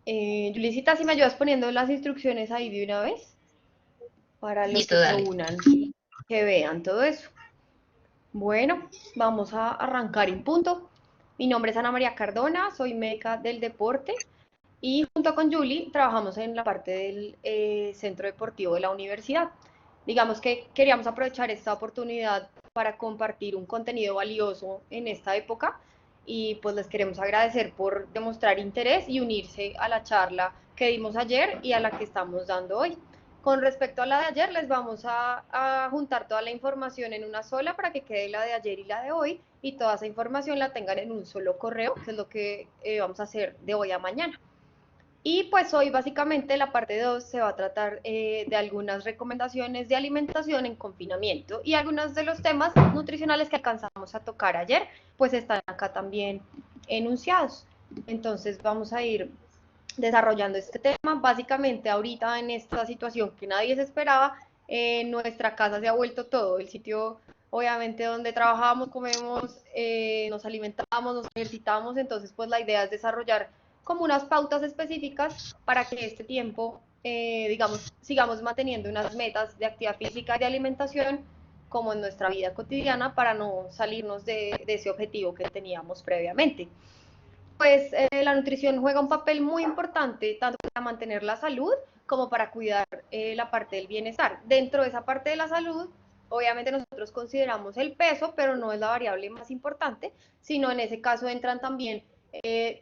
Julicita, si me ayudas poniendo las instrucciones ahí de una vez, para los Listo, que se dale. unan, que vean todo eso. Bueno, vamos a arrancar en punto. Mi nombre es Ana María Cardona, soy médica del deporte y junto con Julie trabajamos en la parte del centro deportivo de la universidad. Digamos que queríamos aprovechar esta oportunidad para compartir un contenido valioso en esta época y pues les queremos agradecer por demostrar interés y unirse a la charla que dimos ayer y a la que estamos dando hoy. Con respecto a la de ayer, les vamos a juntar toda la información en una sola para que quede la de ayer y la de hoy y toda esa información la tengan en un solo correo, que es lo que vamos a hacer de hoy a mañana. Y pues hoy básicamente la parte 2 se va a tratar de algunas recomendaciones de alimentación en confinamiento y algunos de los temas nutricionales que alcanzamos a tocar ayer, pues están acá también enunciados. Entonces vamos a ir desarrollando este tema. Básicamente ahorita en esta situación que nadie se esperaba, nuestra casa se ha vuelto todo, el sitio obviamente donde trabajamos, comemos, nos alimentamos, nos ejercitamos, entonces pues la idea es desarrollar como unas pautas específicas para que este tiempo, digamos, sigamos manteniendo unas metas de actividad física y de alimentación como en nuestra vida cotidiana para no salirnos de ese objetivo que teníamos previamente. Pues la nutrición juega un papel muy importante tanto para mantener la salud como para cuidar la parte del bienestar. Dentro de esa parte de la salud, obviamente nosotros consideramos el peso, pero no es la variable más importante, sino en ese caso entran también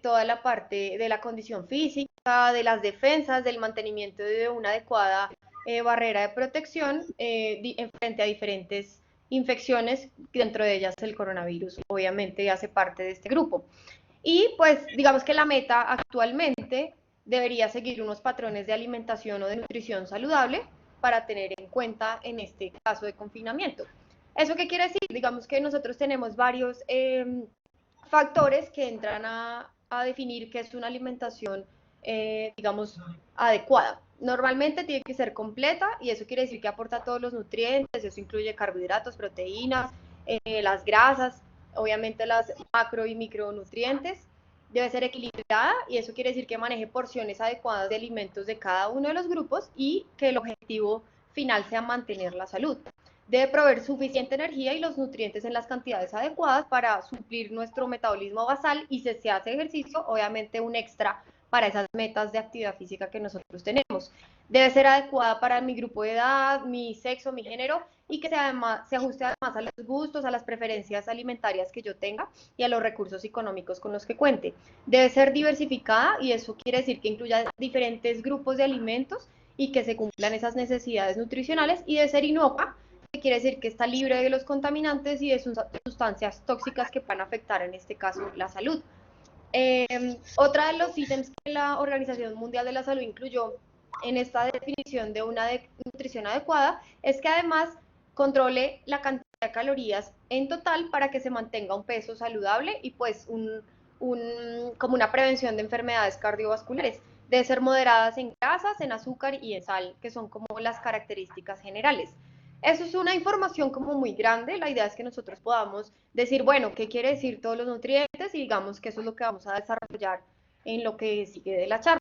toda la parte de la condición física, de las defensas, del mantenimiento de una adecuada barrera de protección frente a diferentes infecciones, dentro de ellas el coronavirus obviamente hace parte de este grupo. Y pues digamos que la meta actualmente debería seguir unos patrones de alimentación o de nutrición saludable para tener en cuenta en este caso de confinamiento. ¿Eso qué quiere decir? Digamos que nosotros tenemos varios factores que entran a definir qué es una alimentación, digamos, adecuada. Normalmente tiene que ser completa y eso quiere decir que aporta todos los nutrientes, eso incluye carbohidratos, proteínas, las grasas, obviamente las macro y micronutrientes. Debe ser equilibrada y eso quiere decir que maneje porciones adecuadas de alimentos de cada uno de los grupos y que el objetivo final sea mantener la salud. Debe proveer suficiente energía y los nutrientes en las cantidades adecuadas para suplir nuestro metabolismo basal y si se hace ejercicio, obviamente un extra para esas metas de actividad física que nosotros tenemos. Debe ser adecuada para mi grupo de edad, mi sexo, mi género y que se ajuste además a los gustos, a las preferencias alimentarias que yo tenga y a los recursos económicos con los que cuente. Debe ser diversificada y eso quiere decir que incluya diferentes grupos de alimentos y que se cumplan esas necesidades nutricionales y debe ser inocua, que quiere decir que está libre de los contaminantes y de sustancias tóxicas que puedan afectar en este caso la salud. Otra de los ítems que la Organización Mundial de la Salud incluyó en esta definición de una nutrición adecuada es que además controle la cantidad de calorías en total para que se mantenga un peso saludable y pues como una prevención de enfermedades cardiovasculares. Debe ser moderadas en grasas, en azúcar y en sal, que son como las características generales. Eso es una información como muy grande, la idea es que nosotros podamos decir, bueno, qué quiere decir todos los nutrientes y digamos que eso es lo que vamos a desarrollar en lo que sigue de la charla.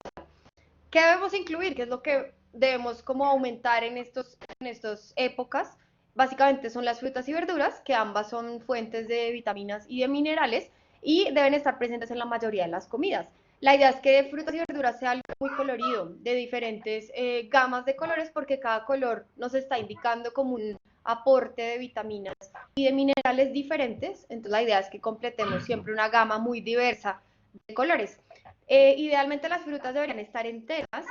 ¿Qué debemos incluir? ¿Qué es lo que debemos como aumentar en estas épocas? Básicamente son las frutas y verduras, que ambas son fuentes de vitaminas y de minerales y deben estar presentes en la mayoría de las comidas. La idea es que frutas y verduras sea algo muy colorido, de diferentes gamas de colores, porque cada color nos está indicando como un aporte de vitaminas y de minerales diferentes. Entonces la idea es que completemos siempre una gama muy diversa de colores. Idealmente las frutas deberían estar enteras,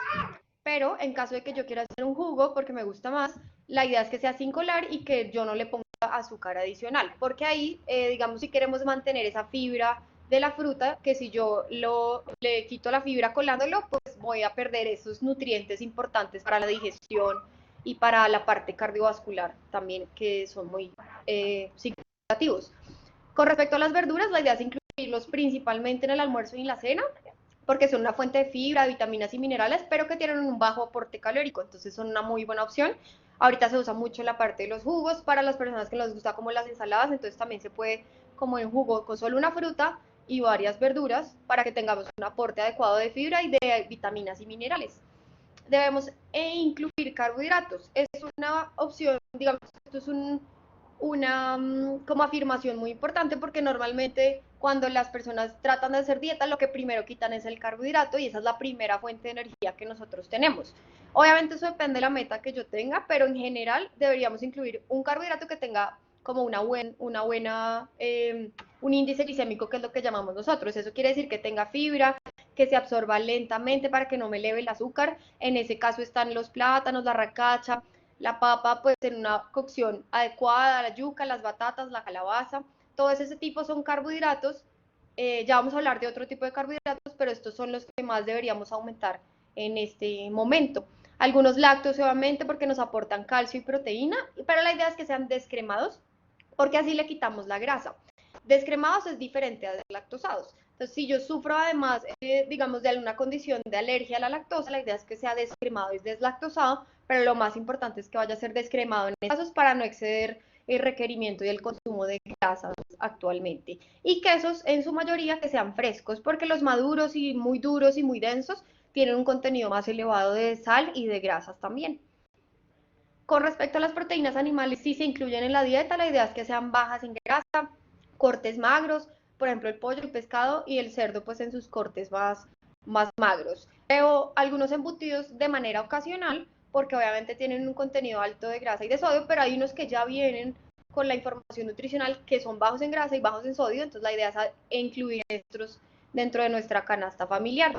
pero en caso de que yo quiera hacer un jugo porque me gusta más, la idea es que sea sin colar y que yo no le ponga azúcar adicional, porque ahí, digamos, si queremos mantener esa fibra de la fruta, que si yo le quito la fibra colándolo, pues voy a perder esos nutrientes importantes para la digestión y para la parte cardiovascular también, que son muy significativos. Con respecto a las verduras, la idea es incluirlos principalmente en el almuerzo y en la cena, porque son una fuente de fibra, de vitaminas y minerales, pero que tienen un bajo aporte calórico, entonces son una muy buena opción. Ahorita se usa mucho la parte de los jugos para las personas que les gusta como las ensaladas, entonces también se puede como en jugo con solo una fruta y varias verduras para que tengamos un aporte adecuado de fibra y de vitaminas y minerales. Debemos incluir carbohidratos. Es una opción, digamos, esto es una como afirmación muy importante porque normalmente cuando las personas tratan de hacer dieta lo que primero quitan es el carbohidrato y esa es la primera fuente de energía que nosotros tenemos. Obviamente eso depende de la meta que yo tenga, pero en general deberíamos incluir un carbohidrato que tenga como una buena un índice glicémico, que es lo que llamamos nosotros. Eso quiere decir que tenga fibra, que se absorba lentamente para que no me eleve el azúcar. En ese caso están los plátanos, la racacha, la papa pues en una cocción adecuada, la yuca, las batatas, la calabaza, todo ese tipo son carbohidratos. Ya vamos a hablar de otro tipo de carbohidratos, pero estos son los que más deberíamos aumentar en este momento. Algunos lácteos obviamente porque nos aportan calcio y proteína, pero la idea es que sean descremados porque así le quitamos la grasa. Descremados es diferente a deslactosados. Entonces, si yo sufro además, digamos, de alguna condición de alergia a la lactosa, la idea es que sea descremado y deslactosado, pero lo más importante es que vaya a ser descremado en estos casos para no exceder el requerimiento y el consumo de grasas actualmente. Y quesos en su mayoría que sean frescos, porque los maduros y muy duros y muy densos tienen un contenido más elevado de sal y de grasas también. Con respecto a las proteínas animales, si se incluyen en la dieta, la idea es que sean bajas en grasa, cortes magros, por ejemplo el pollo, el pescado y el cerdo pues en sus cortes más magros. Veo algunos embutidos de manera ocasional porque obviamente tienen un contenido alto de grasa y de sodio, pero hay unos que ya vienen con la información nutricional que son bajos en grasa y bajos en sodio, entonces la idea es incluir estos dentro de nuestra canasta familiar.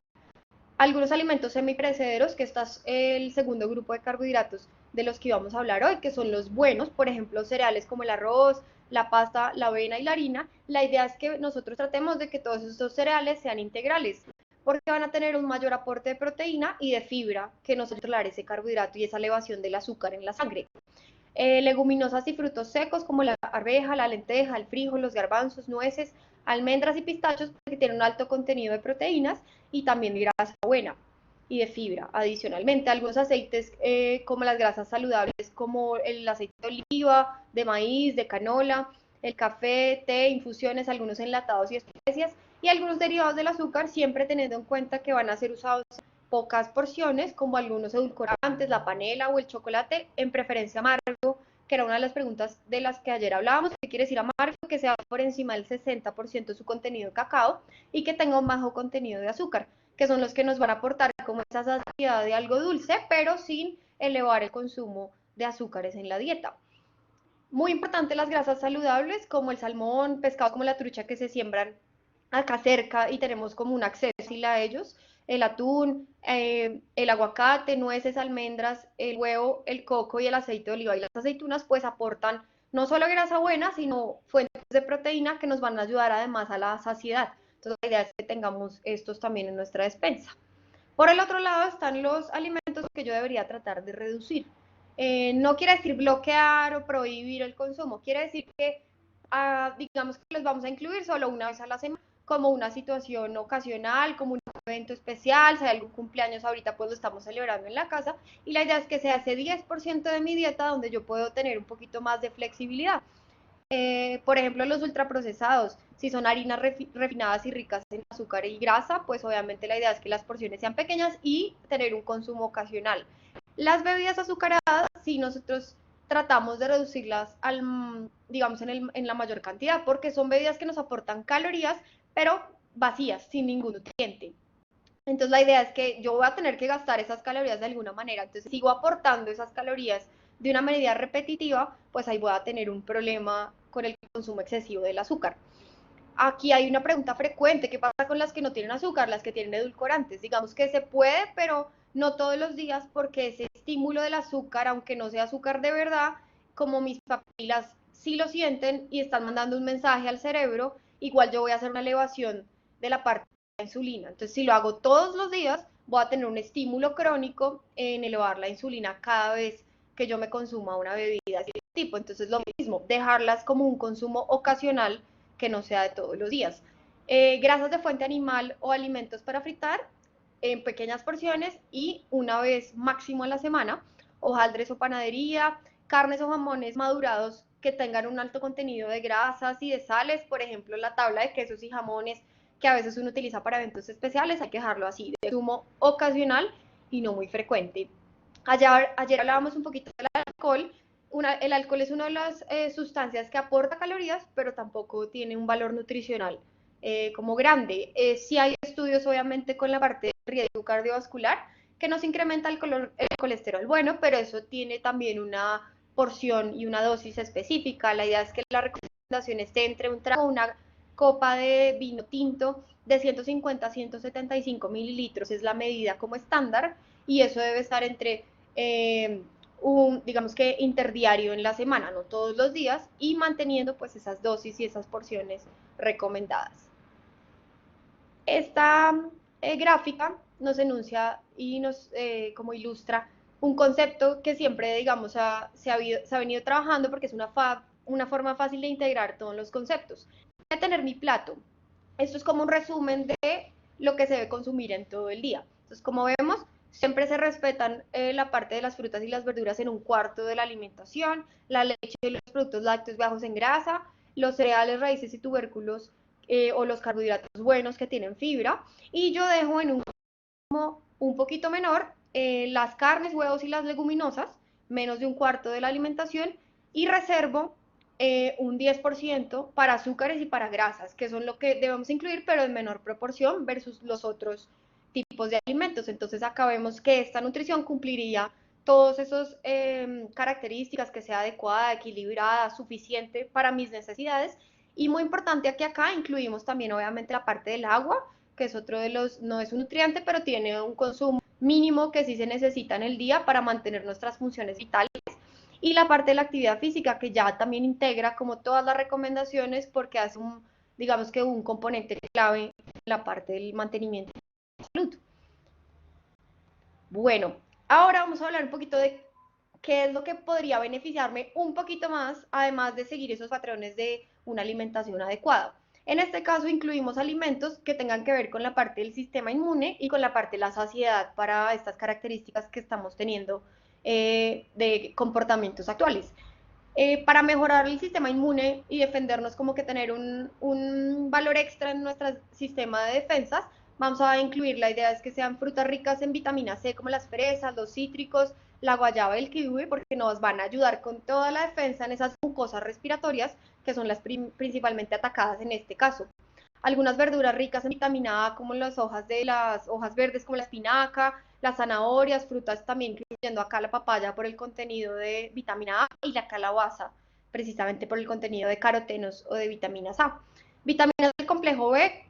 Algunos alimentos semiperecederos, que este es el segundo grupo de carbohidratos de los que íbamos a hablar hoy, que son los buenos, por ejemplo, cereales como el arroz, la pasta, la avena y la harina. La idea es que nosotros tratemos de que todos estos cereales sean integrales, porque van a tener un mayor aporte de proteína y de fibra que nos ayuda a ese carbohidrato y esa elevación del azúcar en la sangre. Leguminosas y frutos secos como la arveja, la lenteja, el frijol, los garbanzos, nueces, almendras y pistachos, porque tienen un alto contenido de proteínas y también de grasa buena y de fibra. Adicionalmente, algunos aceites como las grasas saludables, como el aceite de oliva, de maíz, de canola, el café, té, infusiones, algunos enlatados y especias, y algunos derivados del azúcar, siempre teniendo en cuenta que van a ser usados pocas porciones, como algunos edulcorantes, la panela o el chocolate, en preferencia amargo, que era una de las preguntas de las que ayer hablábamos. ¿Qué quiere decir amargo? Que sea por encima del 60% de su contenido de cacao y que tenga un bajo contenido de azúcar, que son los que nos van a aportar como esa saciedad de algo dulce, pero sin elevar el consumo de azúcares en la dieta. Muy importante las grasas saludables como el salmón, pescado como la trucha que se siembran acá cerca y tenemos como un acceso a ellos, el atún, el aguacate, nueces, almendras, el huevo, el coco y el aceite de oliva y las aceitunas pues aportan no solo grasa buena, sino fuentes de proteína que nos van a ayudar además a la saciedad. Entonces la idea es que tengamos estos también en nuestra despensa. Por el otro lado están los alimentos que yo debería tratar de reducir. No quiere decir bloquear o prohibir el consumo, quiere decir que digamos que los vamos a incluir solo una vez a la semana, como una situación ocasional, como un evento especial, si hay algún cumpleaños ahorita pues lo estamos celebrando en la casa, y la idea es que sea ese 10% de mi dieta donde yo puedo tener un poquito más de flexibilidad. Por ejemplo, los ultraprocesados, si son harinas refinadas y ricas en azúcar y grasa, pues obviamente la idea es que las porciones sean pequeñas y tener un consumo ocasional. Las bebidas azucaradas, si nosotros tratamos de reducirlas digamos, en la mayor cantidad, porque son bebidas que nos aportan calorías, pero vacías, sin ningún nutriente. Entonces la idea es que yo voy a tener que gastar esas calorías de alguna manera, entonces sigo aportando esas calorías de una manera repetitiva, pues ahí voy a tener un problema con el consumo excesivo del azúcar. Aquí hay una pregunta frecuente, ¿qué pasa con las que no tienen azúcar, las que tienen edulcorantes? Digamos que se puede, pero no todos los días porque ese estímulo del azúcar, aunque no sea azúcar de verdad, como mis papilas sí lo sienten y están mandando un mensaje al cerebro, igual yo voy a hacer una elevación de la parte de la insulina. Entonces, si lo hago todos los días, voy a tener un estímulo crónico en elevar la insulina cada vez que yo me consuma una bebida de este tipo. Entonces, lo mismo, dejarlas como un consumo ocasional que no sea de todos los días. Grasas de fuente animal o alimentos para fritar en pequeñas porciones y una vez máximo a la semana. Hojaldres o panadería, carnes o jamones madurados que tengan un alto contenido de grasas y de sales, por ejemplo, la tabla de quesos y jamones que a veces uno utiliza para eventos especiales, hay que dejarlo así, de consumo ocasional y no muy frecuente. Ayer hablábamos un poquito del alcohol. El alcohol es una de las sustancias que aporta calorías, pero tampoco tiene un valor nutricional como grande. Sí hay estudios, obviamente, con la parte de riesgo cardiovascular, que nos incrementa el colesterol bueno, pero eso tiene también una porción y una dosis específica. La idea es que la recomendación esté entre un trago, una copa de vino tinto de 150 a 175 mililitros, es la medida como estándar, y eso debe estar entre digamos que interdiario en la semana, no todos los días, y manteniendo pues esas dosis y esas porciones recomendadas. Esta gráfica nos enuncia y nos como ilustra un concepto que siempre, digamos, se ha venido trabajando porque es una forma fácil de integrar todos los conceptos. Voy a tener mi plato. Esto es como un resumen de lo que se debe consumir en todo el día. Entonces, como vemos, siempre se respetan la parte de las frutas y las verduras en un cuarto de la alimentación, la leche y los productos lácteos bajos en grasa, los cereales, raíces y tubérculos o los carbohidratos buenos que tienen fibra, y yo dejo en un poquito menor las carnes, huevos y las leguminosas, menos de un cuarto de la alimentación, y reservo un 10% para azúcares y para grasas, que son lo que debemos incluir, pero en menor proporción versus los otros tipos de alimentos. Entonces acá vemos que esta nutrición cumpliría todas esas características, que sea adecuada, equilibrada, suficiente para mis necesidades. Y muy importante aquí acá incluimos también obviamente la parte del agua, que es otro de los, no es un nutriente, pero tiene un consumo mínimo que sí se necesita en el día para mantener nuestras funciones vitales. Y la parte de la actividad física, que ya también integra como todas las recomendaciones, porque hace digamos que un componente clave en la parte del mantenimiento de la salud. Bueno, ahora vamos a hablar un poquito de qué es lo que podría beneficiarme un poquito más, además de seguir esos patrones de una alimentación adecuada. En este caso incluimos alimentos que tengan que ver con la parte del sistema inmune y con la parte de la saciedad para estas características que estamos teniendo de comportamientos actuales. Para mejorar el sistema inmune y defendernos, como que tener un valor extra en nuestro sistema de defensas, vamos a incluir, la idea es que sean frutas ricas en vitamina C, como las fresas, los cítricos, la guayaba y el kiwi, porque nos van a ayudar con toda la defensa en esas mucosas respiratorias, que son las principalmente atacadas en este caso. Algunas verduras ricas en vitamina A, como las hojas verdes, como la espinaca, las zanahorias, frutas también, incluyendo acá la papaya por el contenido de vitamina A, y la calabaza, precisamente por el contenido de carotenos o de vitaminas A. Vitaminas del complejo B,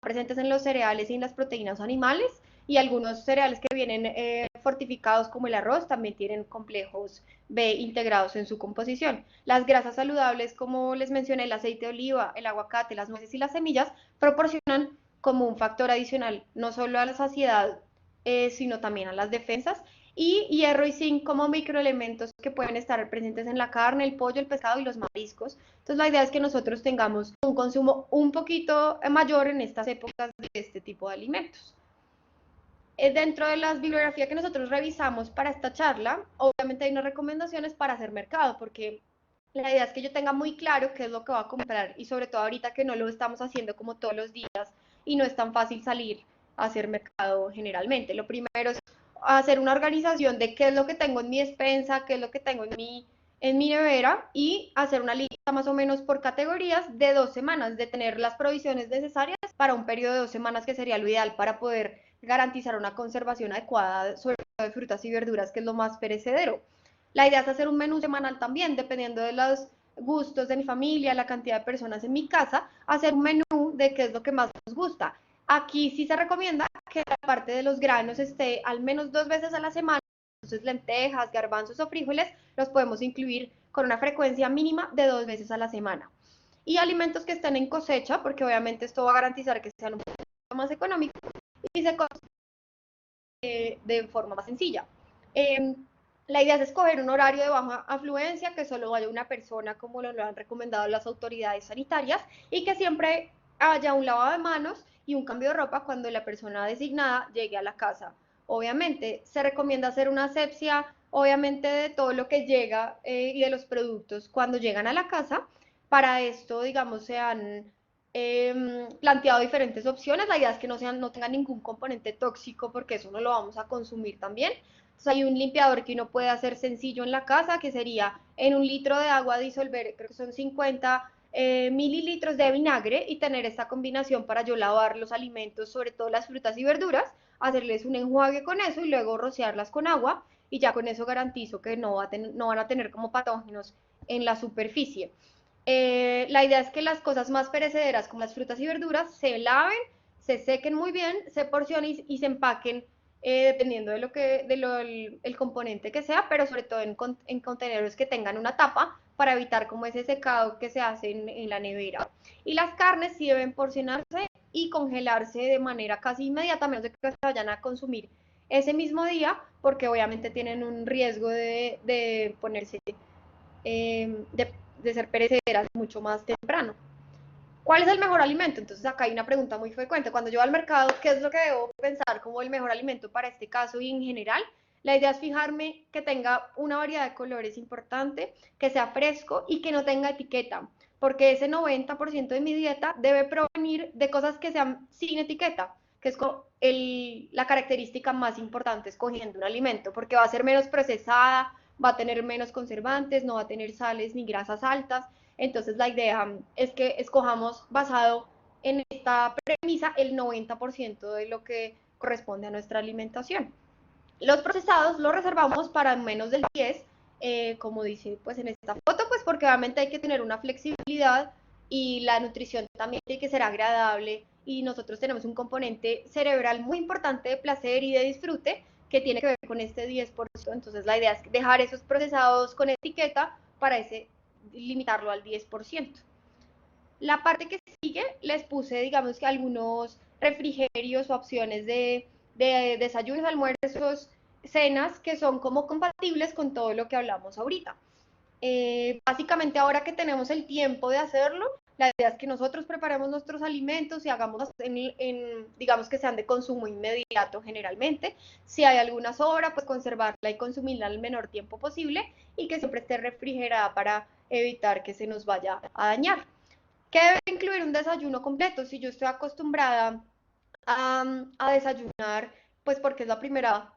presentes en los cereales y en las proteínas animales, y algunos cereales que vienen fortificados como el arroz también tienen complejos B integrados en su composición. Las grasas saludables, como les mencioné, el aceite de oliva, el aguacate, las nueces y las semillas, proporcionan como un factor adicional no solo a la saciedad, sino también a las defensas, y hierro y zinc como microelementos que pueden estar presentes en la carne, el pollo, el pescado y los mariscos. Entonces la idea es que nosotros tengamos un consumo un poquito mayor en estas épocas de este tipo de alimentos. Dentro de las bibliografías que nosotros revisamos para esta charla, obviamente hay unas recomendaciones para hacer mercado, porque la idea es que yo tenga muy claro qué es lo que voy a comprar, y sobre todo ahorita que no lo estamos haciendo como todos los días y no es tan fácil salir a hacer mercado generalmente. Lo primero es hacer una organización de qué es lo que tengo en mi despensa, qué es lo que tengo en mi nevera, y hacer una lista más o menos por categorías de 2 semanas, de tener las provisiones necesarias para un periodo de 2 semanas, que sería lo ideal para poder garantizar una conservación adecuada, sobre todo de frutas y verduras, que es lo más perecedero. La idea es hacer un menú semanal también, dependiendo de los gustos de mi familia, la cantidad de personas en mi casa, hacer un menú de qué es lo que más nos gusta. Aquí sí se recomienda que la parte de los granos esté al menos 2 veces a la semana. Entonces lentejas, garbanzos o frijoles los podemos incluir con una frecuencia mínima de 2 veces a la semana. Y alimentos que estén en cosecha, porque obviamente esto va a garantizar que sean un poco más económicos y se de forma más sencilla. La idea es escoger un horario de baja afluencia, que solo vaya una persona, como lo han recomendado las autoridades sanitarias, y que siempre haya un lavado de manos y un cambio de ropa cuando la persona designada llegue a la casa. Obviamente, se recomienda hacer una asepsia, obviamente, de todo lo que llega y de los productos cuando llegan a la casa. Para esto, digamos, se han planteado diferentes opciones. La idea es que no tenga ningún componente tóxico, porque eso no lo vamos a consumir también. Entonces hay un limpiador que uno puede hacer sencillo en la casa, que sería en 1 litro de agua disolver, creo que son 50 mililitros de vinagre, y tener esta combinación para yo lavar los alimentos, sobre todo las frutas y verduras, hacerles un enjuague con eso y luego rociarlas con agua, y ya con eso garantizo que no van a tener como patógenos en la superficie. La idea es que las cosas más perecederas, como las frutas y verduras, se laven, se sequen muy bien, se porcionen y se empaquen, dependiendo de el componente que sea, pero sobre todo en contenedores que tengan una tapa, para evitar como ese secado que se hace en la nevera. Y las carnes sí deben porcionarse y congelarse de manera casi inmediata, a menos de que se vayan a consumir ese mismo día, porque obviamente tienen un riesgo de ponerse, de ser perecederas mucho más temprano. ¿Cuál es el mejor alimento? Entonces acá hay una pregunta muy frecuente. Cuando yo voy al mercado, ¿qué es lo que debo pensar como el mejor alimento para este caso y en general? La idea es fijarme que tenga una variedad de colores importante, que sea fresco y que no tenga etiqueta, porque ese 90% de mi dieta debe provenir de cosas que sean sin etiqueta, que es la característica más importante escogiendo un alimento, porque va a ser menos procesada, va a tener menos conservantes, no va a tener sales ni grasas altas. Entonces la idea es que escojamos basado en esta premisa el 90% de lo que corresponde a nuestra alimentación. Los procesados los reservamos para menos del 10, como dice pues en esta foto, pues porque obviamente hay que tener una flexibilidad y la nutrición también tiene que ser agradable, y nosotros tenemos un componente cerebral muy importante de placer y de disfrute que tiene que ver con este 10%. Entonces la idea es dejar esos procesados con etiqueta para limitarlo al 10%. La parte que sigue les puse, digamos, que algunos refrigerios o opciones de desayunos, almuerzos, cenas, que son como compatibles con todo lo que hablamos ahorita. Básicamente ahora que tenemos el tiempo de hacerlo, la idea es que nosotros preparemos nuestros alimentos y hagamos digamos que sean de consumo inmediato generalmente. Si hay alguna sobra, pues conservarla y consumirla el menor tiempo posible, y que siempre esté refrigerada para evitar que se nos vaya a dañar. ¿Qué debe incluir un desayuno completo? Si yo estoy acostumbrada a desayunar, pues porque es la primera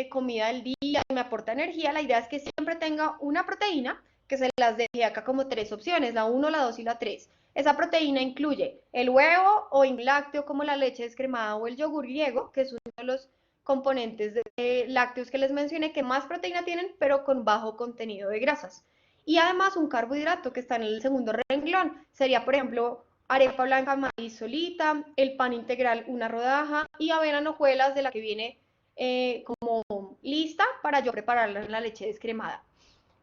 comida del día y me aporta energía, la idea es que siempre tenga una proteína, que se las dejé acá como 3 opciones, la 1, la 2 y la 3. Esa proteína incluye el huevo o un lácteo como la leche descremada o el yogur griego, que es uno de los componentes de lácteos que les mencioné que más proteína tienen, pero con bajo contenido de grasas. Y además un carbohidrato que está en el segundo renglón, sería por ejemplo arepa blanca, maíz solita, el pan integral, una rodaja, y avena en hojuelas, de la que viene como lista para yo prepararla en la leche descremada.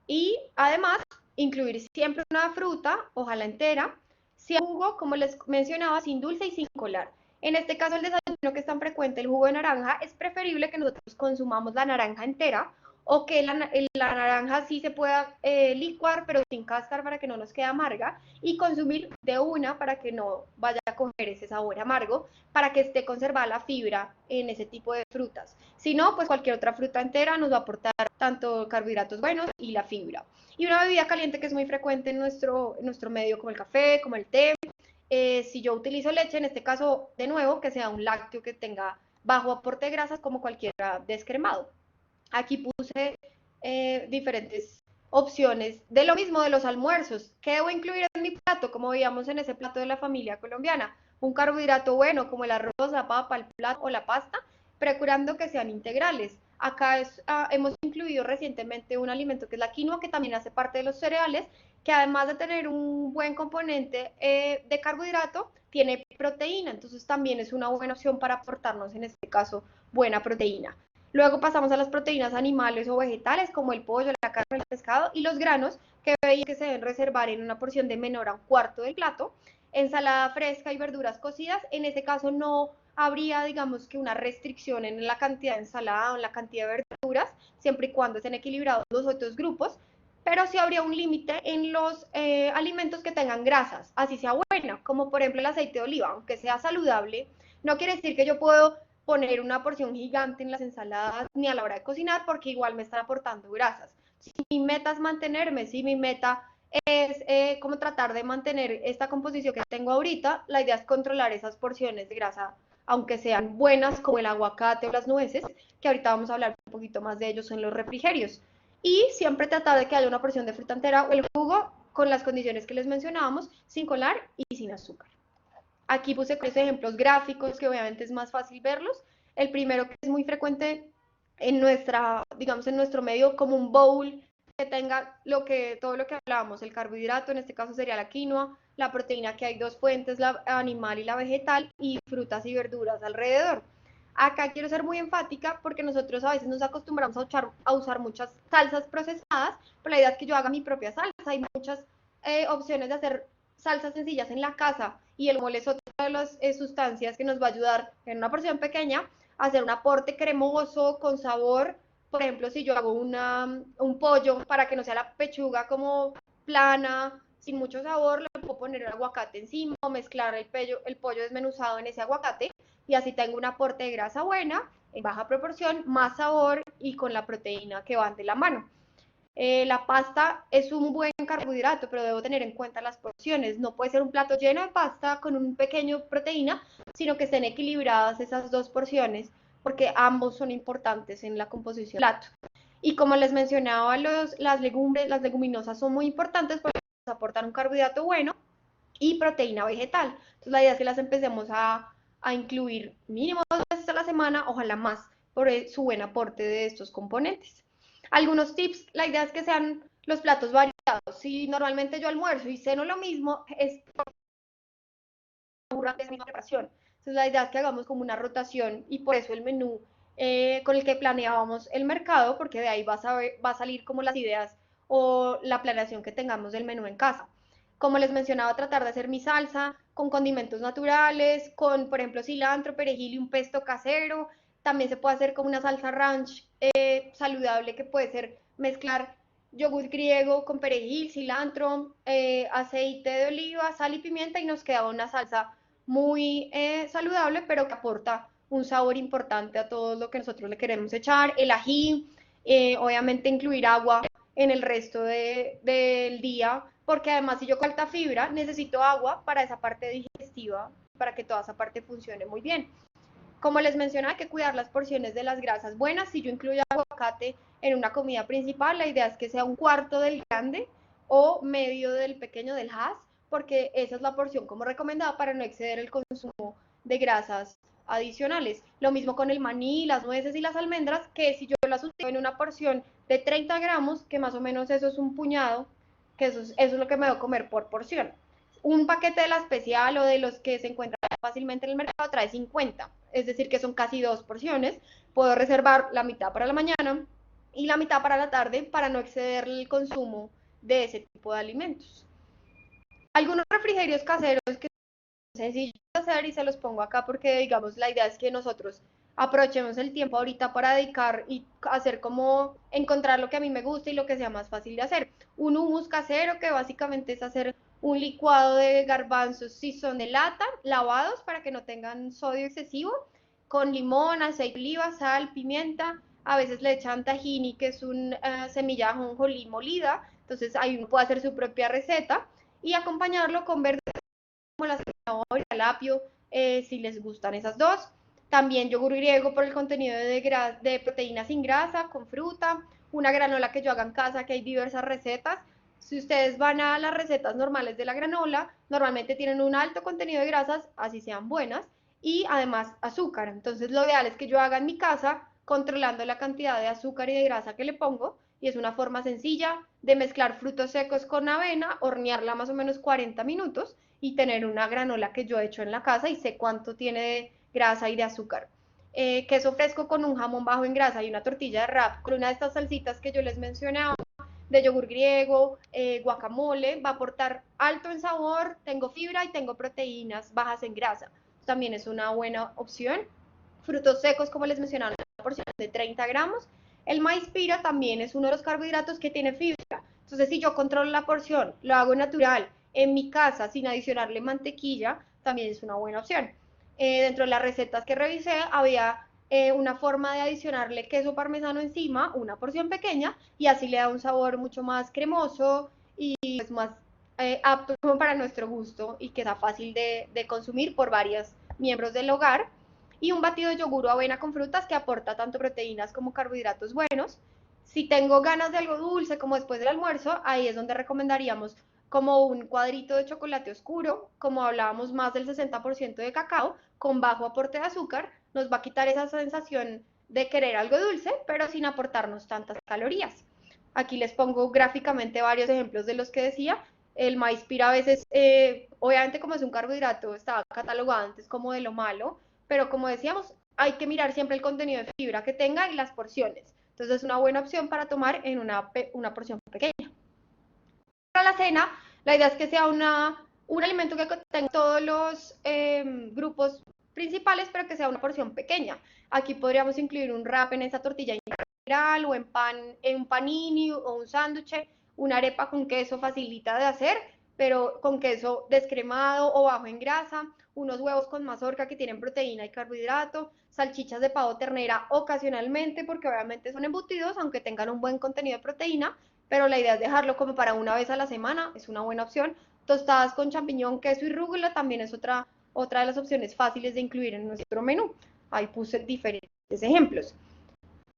Y además incluir siempre una fruta, ojalá entera, si jugo, como les mencionaba, sin dulce y sin colar. En este caso, el desayuno que es tan frecuente, el jugo de naranja, es preferible que nosotros consumamos la naranja entera, o que la naranja sí se pueda licuar, pero sin cáscara, para que no nos quede amarga, y consumir de una para que no vaya a coger ese sabor amargo, para que esté conservada la fibra en ese tipo de frutas. Si no, pues cualquier otra fruta entera nos va a aportar tanto carbohidratos buenos y la fibra. Y una bebida caliente que es muy frecuente en nuestro medio, como el café, como el té. Si yo utilizo leche, en este caso, de nuevo, que sea un lácteo que tenga bajo aporte de grasas, como cualquiera descremado. Aquí puse diferentes opciones de lo mismo de los almuerzos. ¿Qué debo incluir en mi plato? Como veíamos en ese plato de la familia colombiana, un carbohidrato bueno como el arroz, la papa, el plato o la pasta, procurando que sean integrales. Acá hemos incluido recientemente un alimento que es la quinoa, que también hace parte de los cereales, que además de tener un buen componente de carbohidrato, tiene proteína, entonces también es una buena opción para aportarnos, en este caso, buena proteína. Luego pasamos a las proteínas animales o vegetales, como el pollo, la carne, el pescado, y los granos, que veía que se deben reservar en una porción de menor a un cuarto del plato. Ensalada fresca y verduras cocidas, en ese caso no habría, digamos, que una restricción en la cantidad de ensalada o en la cantidad de verduras, siempre y cuando estén equilibrados los otros grupos, pero sí habría un límite en los alimentos que tengan grasas, así sea buena, como por ejemplo el aceite de oliva, aunque sea saludable, no quiere decir que yo puedo poner una porción gigante en las ensaladas ni a la hora de cocinar, porque igual me están aportando grasas. Si mi meta es mantenerme, si mi meta es como tratar de mantener esta composición que tengo ahorita. La idea es controlar esas porciones de grasa, aunque sean buenas como el aguacate o las nueces, que ahorita vamos a hablar un poquito más de ellos en los refrigerios. Y siempre tratar de que haya una porción de fruta entera o el jugo con las condiciones que les mencionábamos, sin colar y sin azúcar. Aquí puse tres ejemplos gráficos que obviamente es más fácil verlos. El primero que es muy frecuente en nuestra, digamos, en nuestro medio como un bowl que tenga todo lo que hablábamos, el carbohidrato, en este caso sería la quinoa, la proteína que hay dos fuentes, la animal y la vegetal, y frutas y verduras alrededor. Acá quiero ser muy enfática porque nosotros a veces nos acostumbramos a usar muchas salsas procesadas, pero la idea es que yo haga mi propia salsa. Hay muchas opciones de hacer salsas sencillas en la casa y el mole es otra de las sustancias que nos va a ayudar en una porción pequeña a hacer un aporte cremoso con sabor. Por ejemplo, si yo hago un pollo para que no sea la pechuga como plana, sin mucho sabor, le puedo poner el aguacate encima o mezclar el pollo desmenuzado en ese aguacate y así tengo un aporte de grasa buena, en baja proporción, más sabor y con la proteína que van de la mano. La pasta es un buen carbohidrato, pero debo tener en cuenta las porciones. No puede ser un plato lleno de pasta con un pequeño proteína, sino que estén equilibradas esas dos porciones, porque ambos son importantes en la composición del plato. Y como les mencionaba, las legumbres, las leguminosas son muy importantes porque nos aportan un carbohidrato bueno y proteína vegetal. Entonces la idea es que las empecemos a incluir mínimo 2 veces a la semana, ojalá más, por su buen aporte de estos componentes. Algunos tips, la idea es que sean los platos variados. Si normalmente yo almuerzo y ceno lo mismo, es durante mi preparación. Entonces la idea es que hagamos como una rotación y por eso el menú con el que planeábamos el mercado, porque de ahí va a salir como las ideas o la planeación que tengamos del menú en casa. Como les mencionaba, tratar de hacer mi salsa con condimentos naturales, con, por ejemplo, cilantro, perejil y un pesto casero. También se puede hacer como una salsa ranch saludable que puede ser mezclar yogur griego con perejil, cilantro, aceite de oliva, sal y pimienta y nos queda una salsa muy saludable, pero que aporta un sabor importante a todo lo que nosotros le queremos echar. El ají, obviamente incluir agua en el resto del día, porque además si yo falta fibra, necesito agua para esa parte digestiva, para que toda esa parte funcione muy bien. Como les mencionaba, hay que cuidar las porciones de las grasas buenas. Si yo incluyo aguacate en una comida principal, la idea es que sea un cuarto del grande o medio del pequeño del has, porque esa es la porción como recomendada para no exceder el consumo de grasas adicionales. Lo mismo con el maní, las nueces y las almendras, que si yo las utilizo en una porción de 30 gramos, que más o menos eso es un puñado, que eso es lo que me voy a comer por porción. Un paquete de la especial o de los que se encuentran fácilmente en el mercado trae 50, es decir, que son casi 2 porciones. Puedo reservar la mitad para la mañana y la mitad para la tarde para no exceder el consumo de ese tipo de alimentos. Algunos refrigerios caseros que son sencillos de hacer y se los pongo acá porque, digamos, la idea es que nosotros aprovechemos el tiempo ahorita para dedicar y hacer como encontrar lo que a mí me gusta y lo que sea más fácil de hacer. Un hummus casero que básicamente es hacer un licuado de garbanzos si son de lata, lavados para que no tengan sodio excesivo, con limón, aceite de oliva, sal, pimienta, a veces le echan tahini, que es un semilla de ajonjolí molida, entonces ahí uno puede hacer su propia receta y acompañarlo con verduras como la zanahoria, el apio, si les gustan esas dos. También yogur griego por el contenido de proteína sin grasa, con fruta, una granola que yo haga en casa, que hay diversas recetas. Si ustedes van a las recetas normales de la granola, normalmente tienen un alto contenido de grasas, así sean buenas, y además azúcar. Entonces lo ideal es que yo haga en mi casa controlando la cantidad de azúcar y de grasa que le pongo, y es una forma sencilla de mezclar frutos secos con avena, hornearla más o menos 40 minutos y tener una granola que yo he hecho en la casa y sé cuánto tiene de grasa y de azúcar. Queso fresco con un jamón bajo en grasa y una tortilla de wrap con una de estas salsitas que yo les mencionaba, de yogur griego, guacamole, va a aportar alto en sabor, tengo fibra y tengo proteínas bajas en grasa. También es una buena opción. Frutos secos, como les mencionaba, una porción de 30 gramos. El maíz pira también es uno de los carbohidratos que tiene fibra. Entonces, si yo controlo la porción, lo hago natural en mi casa sin adicionarle mantequilla, también es una buena opción. Dentro de las recetas que revisé, había una forma de adicionarle queso parmesano encima, una porción pequeña, y así le da un sabor mucho más cremoso y es más apto como para nuestro gusto y que sea fácil de consumir por varios miembros del hogar. Y un batido de yogur o avena con frutas que aporta tanto proteínas como carbohidratos buenos. Si tengo ganas de algo dulce como después del almuerzo, ahí es donde recomendaríamos como un cuadrito de chocolate oscuro, como hablábamos más del 60% de cacao, con bajo aporte de azúcar, nos va a quitar esa sensación de querer algo dulce, pero sin aportarnos tantas calorías. Aquí les pongo gráficamente varios ejemplos de los que decía. El maíz pira a veces, obviamente como es un carbohidrato, estaba catalogado antes como de lo malo, pero como decíamos, hay que mirar siempre el contenido de fibra que tenga y las porciones. Entonces es una buena opción para tomar en una porción pequeña. Para la cena, la idea es que sea un alimento que tenga todos los grupos principales, pero que sea una porción pequeña. Aquí podríamos incluir un wrap en esa tortilla integral o en un panini o un sándwich. Una arepa con queso facilita de hacer, pero con queso descremado o bajo en grasa, unos huevos con mazorca que tienen proteína y carbohidrato, salchichas de pavo ternera ocasionalmente, porque obviamente son embutidos, aunque tengan un buen contenido de proteína, pero la idea es dejarlo como para una vez a la semana, es una buena opción. Tostadas con champiñón, queso y rúgula también es otra de las opciones fáciles de incluir en nuestro menú. Ahí puse diferentes ejemplos.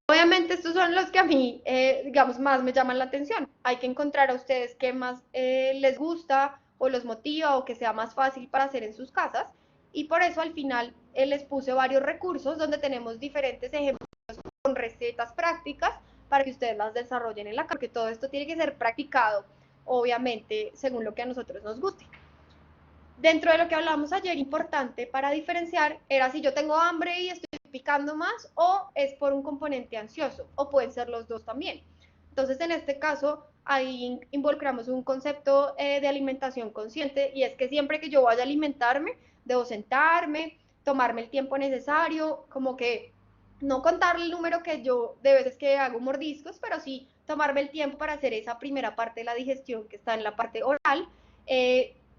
Obviamente estos son los que a mí, digamos, más me llaman la atención. Hay que encontrar a ustedes qué más les gusta o los motiva o que sea más fácil para hacer en sus casas. Y por eso al final les puse varios recursos donde tenemos diferentes ejemplos con recetas prácticas para que ustedes las desarrollen en la casa, porque todo esto tiene que ser practicado, obviamente, según lo que a nosotros nos guste. Dentro de lo que hablamos ayer, importante para diferenciar era si yo tengo hambre y estoy picando más o es por un componente ansioso, o pueden ser los dos también. Entonces, en este caso, ahí involucramos un concepto de alimentación consciente, y es que siempre que yo vaya a alimentarme, debo sentarme, tomarme el tiempo necesario, como que no contar el número que yo de veces que hago mordiscos, pero sí tomarme el tiempo para hacer esa primera parte de la digestión que está en la parte oral,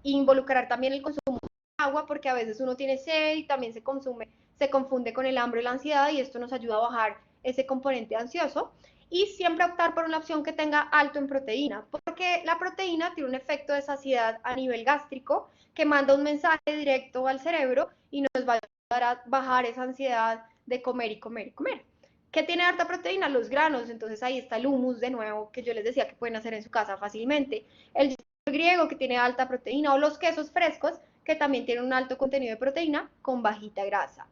involucrar también el consumo de agua, porque a veces uno tiene sed y también se confunde con el hambre y la ansiedad, y esto nos ayuda a bajar ese componente ansioso. Y siempre optar por una opción que tenga alto en proteína, porque la proteína tiene un efecto de saciedad a nivel gástrico que manda un mensaje directo al cerebro y nos va a ayudar a bajar esa ansiedad de comer y comer y comer. ¿Qué tiene alta proteína? Los granos. Entonces ahí está el hummus de nuevo, que yo les decía que pueden hacer en su casa fácilmente. El griego, que tiene alta proteína, o los quesos frescos, que también tienen un alto contenido de proteína con bajita grasa.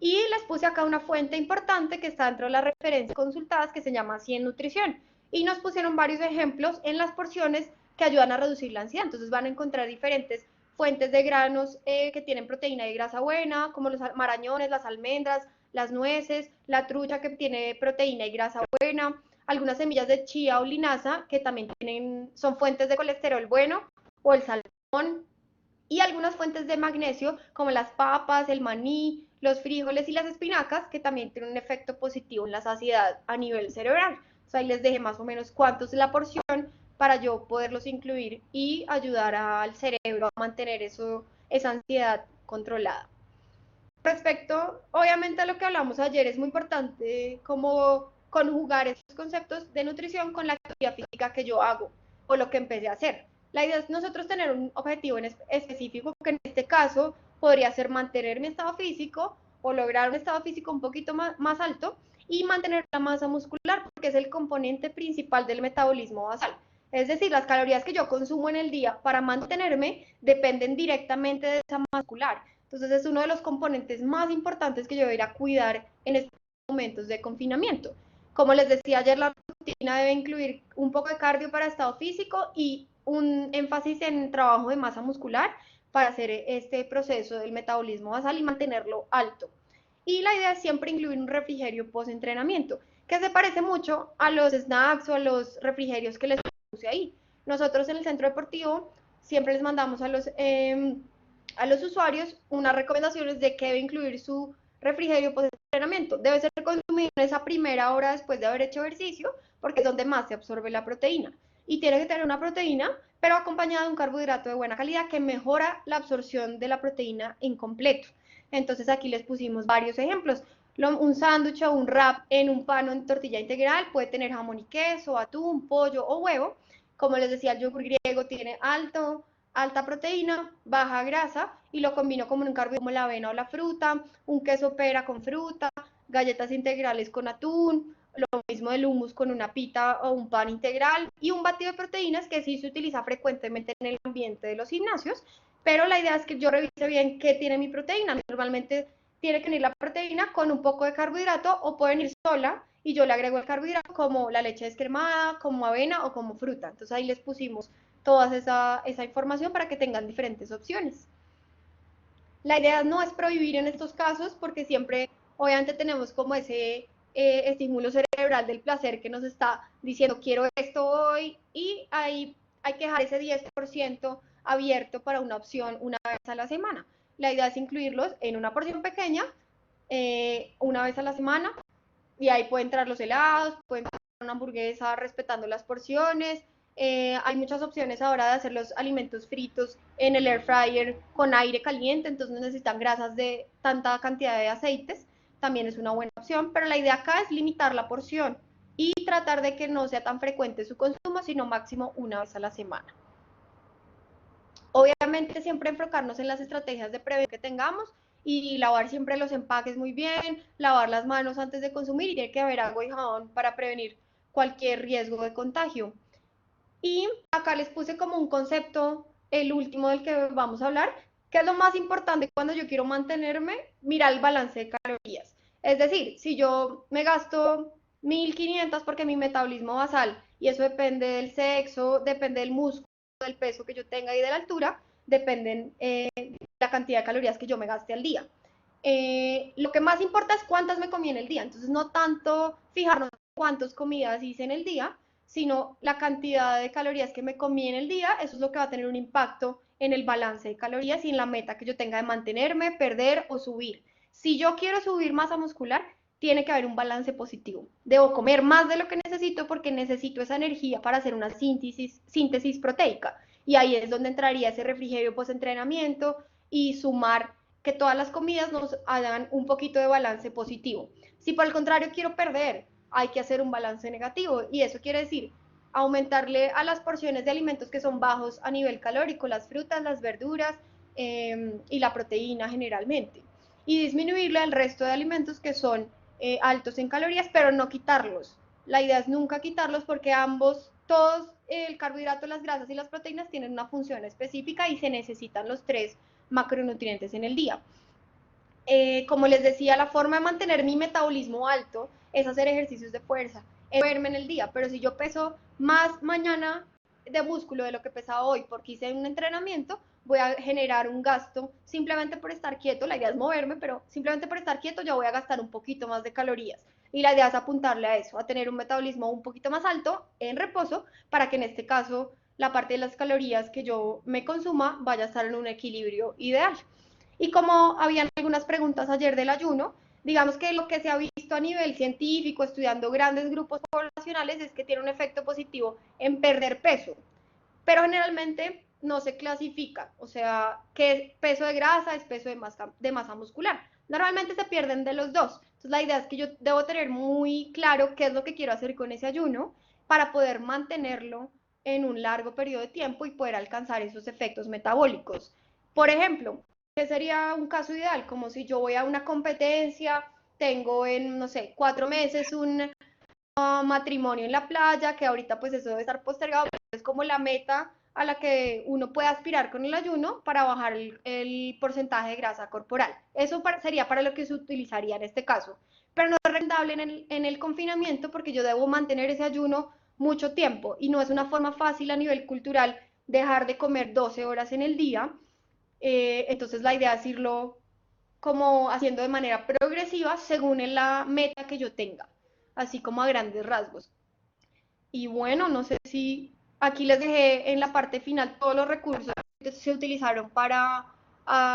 Y les puse acá una fuente importante que está dentro de las referencias consultadas, que se llama Cien Nutrición. Y nos pusieron varios ejemplos en las porciones que ayudan a reducir la ansiedad. Entonces van a encontrar diferentes fuentes de granos que tienen proteína y grasa buena, como los marañones, las almendras, las nueces, la trucha que tiene proteína y grasa buena, algunas semillas de chía o linaza que también son fuentes de colesterol bueno, o el salmón, y algunas fuentes de magnesio como las papas, el maní, los frijoles y las espinacas, que también tienen un efecto positivo en la saciedad a nivel cerebral. O sea, ahí les dejé más o menos cuánto es la porción para yo poderlos incluir y ayudar al cerebro a mantener esa ansiedad controlada. Respecto, obviamente, a lo que hablamos ayer, es muy importante cómo conjugar estos conceptos de nutrición con la actividad física que yo hago o lo que empecé a hacer. La idea es nosotros tener un objetivo en específico, que en este caso podría ser mantener mi estado físico o lograr un estado físico un poquito más alto y mantener la masa muscular, porque es el componente principal del metabolismo basal. Es decir, las calorías que yo consumo en el día para mantenerme dependen directamente de esa masa muscular. Entonces es uno de los componentes más importantes que yo voy a ir a cuidar en estos momentos de confinamiento. Como les decía ayer, la rutina debe incluir un poco de cardio para estado físico y un énfasis en trabajo de masa muscular para hacer este proceso del metabolismo basal y mantenerlo alto. Y la idea es siempre incluir un refrigerio post-entrenamiento, que se parece mucho a los snacks o a los refrigerios que les puse ahí. Nosotros en el centro deportivo siempre les mandamos a los usuarios unas recomendaciones de qué debe incluir su refrigerio post entrenamiento. Debe ser consumido en esa primera hora después de haber hecho ejercicio, porque es donde más se absorbe la proteína. Y tiene que tener una proteína, pero acompañada de un carbohidrato de buena calidad que mejora la absorción de la proteína en completo. Entonces aquí les pusimos varios ejemplos. Un sándwich o un wrap en un pan o en tortilla integral puede tener jamón y queso, atún, pollo o huevo, Como les decía, el yogur griego tiene alta proteína, baja grasa, y lo combino con un carbohidrato como la avena o la fruta, un queso pera con fruta, galletas integrales con atún, lo mismo del hummus con una pita o un pan integral, y un batido de proteínas que sí se utiliza frecuentemente en el ambiente de los gimnasios, pero la idea es que yo revise bien qué tiene mi proteína. Normalmente tiene que venir la proteína con un poco de carbohidrato, o pueden ir sola y yo le agrego el carbohidrato como la leche descremada, como avena o como fruta. Entonces ahí les pusimos toda esa información para que tengan diferentes opciones. La idea no es prohibir en estos casos, porque siempre, obviamente, tenemos como ese estímulo cerebral del placer que nos está diciendo quiero esto hoy, y ahí hay que dejar ese 10% abierto para una opción una vez a la semana. La idea es incluirlos en una porción pequeña, una vez a la semana, y ahí pueden entrar los helados, pueden entrar una hamburguesa respetando las porciones. Hay muchas opciones ahora de hacer los alimentos fritos en el air fryer con aire caliente, entonces no necesitan grasas de tanta cantidad de aceites, también es una buena opción, pero la idea acá es limitar la porción y tratar de que no sea tan frecuente su consumo, sino máximo una vez a la semana. Obviamente siempre enfocarnos en las estrategias de prevención que tengamos, y lavar siempre los empaques muy bien, lavar las manos antes de consumir, y tiene que haber agua y jabón para prevenir cualquier riesgo de contagio. Y acá les puse como un concepto, el último del que vamos a hablar, que es lo más importante cuando yo quiero mantenerme, mirar el balance de calorías. Es decir, si yo me gasto 1500 porque mi metabolismo basal, y eso depende del sexo, depende del músculo, del peso que yo tenga y de la altura, dependen de la cantidad de calorías que yo me gaste al día. Lo que más importa es cuántas me comí en el día, entonces no tanto fijarnos cuántas comidas hice en el día, sino la cantidad de calorías que me comí en el día. Eso es lo que va a tener un impacto en el balance de calorías y en la meta que yo tenga de mantenerme, perder o subir. Si yo quiero subir masa muscular, tiene que haber un balance positivo. Debo comer más de lo que necesito, porque necesito esa energía para hacer una síntesis proteica. Y ahí es donde entraría ese refrigerio post-entrenamiento, y sumar que todas las comidas nos hagan un poquito de balance positivo. Si por el contrario quiero perder, hay que hacer un balance negativo, y eso quiere decir aumentarle a las porciones de alimentos que son bajos a nivel calórico, las frutas, las verduras, y la proteína generalmente, y disminuirle al resto de alimentos que son altos en calorías, pero no quitarlos. La idea es nunca quitarlos, porque todos, el carbohidrato, las grasas y las proteínas, tienen una función específica y se necesitan los tres macronutrientes en el día. Como les decía, la forma de mantener mi metabolismo alto es hacer ejercicios de fuerza, es moverme en el día. Pero si yo peso más mañana de músculo de lo que pesaba hoy porque hice un entrenamiento, voy a generar un gasto simplemente por estar quieto. La idea es moverme, pero simplemente por estar quieto ya voy a gastar un poquito más de calorías. Y la idea es apuntarle a eso, a tener un metabolismo un poquito más alto en reposo, para que en este caso la parte de las calorías que yo me consuma vaya a estar en un equilibrio ideal. Y como habían algunas preguntas ayer del ayuno, digamos que lo que se ha visto a nivel científico, estudiando grandes grupos poblacionales, es que tiene un efecto positivo en perder peso, pero generalmente no se clasifica, o sea, qué es peso de grasa, es peso de masa muscular. Normalmente se pierden de los dos. Entonces la idea es que yo debo tener muy claro qué es lo que quiero hacer con ese ayuno, para poder mantenerlo en un largo periodo de tiempo y poder alcanzar esos efectos metabólicos. Por ejemplo, ¿qué sería un caso ideal? Como si yo voy a una competencia, tengo en, no sé, 4 meses un matrimonio en la playa, que ahorita pues eso debe estar postergado, pero es como la meta a la que uno puede aspirar con el ayuno para bajar el porcentaje de grasa corporal. Eso sería para lo que se utilizaría en este caso, pero no es recomendable en el confinamiento, porque yo debo mantener ese ayuno mucho tiempo, y no es una forma fácil a nivel cultural dejar de comer 12 horas en el día. Entonces la idea es irlo como haciendo de manera progresiva según la meta que yo tenga, así como a grandes rasgos. Y bueno, no sé si aquí les dejé en la parte final todos los recursos que se utilizaron para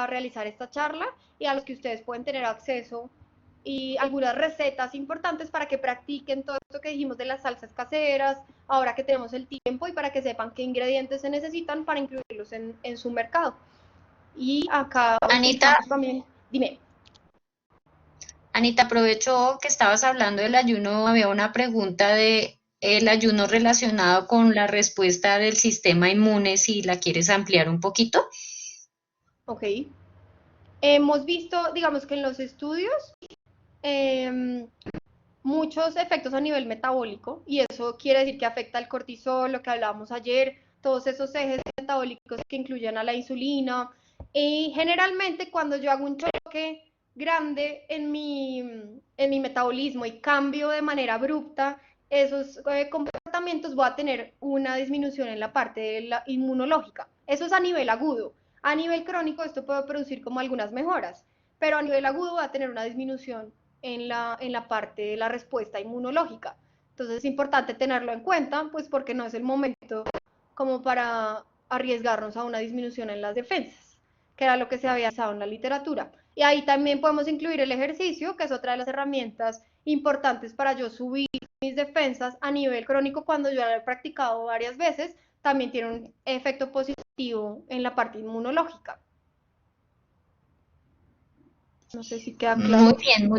realizar esta charla, y a los que ustedes pueden tener acceso, y algunas recetas importantes para que practiquen todo esto que dijimos de las salsas caseras, ahora que tenemos el tiempo, y para que sepan qué ingredientes se necesitan para incluirlos en su mercado. Y acá Anita, utilizamos también, dime. Anita, aprovecho que estabas hablando del ayuno, había una pregunta de el ayuno relacionado con la respuesta del sistema inmune, si la quieres ampliar un poquito. Ok. Hemos visto, digamos que en los estudios, eh, muchos efectos a nivel metabólico y eso quiere decir que afecta el cortisol, lo que hablábamos ayer, todos esos ejes metabólicos que incluyen a la insulina. Y generalmente cuando yo hago un choque grande en mi metabolismo y cambio de manera abrupta esos comportamientos, voy a tener una disminución en la parte de la inmunológica. Eso es a nivel agudo. A nivel crónico esto puede producir como algunas mejoras, pero a nivel agudo va a tener una disminución en la parte de la respuesta inmunológica. Entonces es importante tenerlo en cuenta, pues porque no es el momento como para arriesgarnos a una disminución en las defensas, que era lo que se había usado en la literatura. Y ahí también podemos incluir el ejercicio, que es otra de las herramientas importantes para yo subir mis defensas a nivel crónico cuando yo lo he practicado varias veces, también tiene un efecto positivo en la parte inmunológica. No sé si queda Muy claro. bien,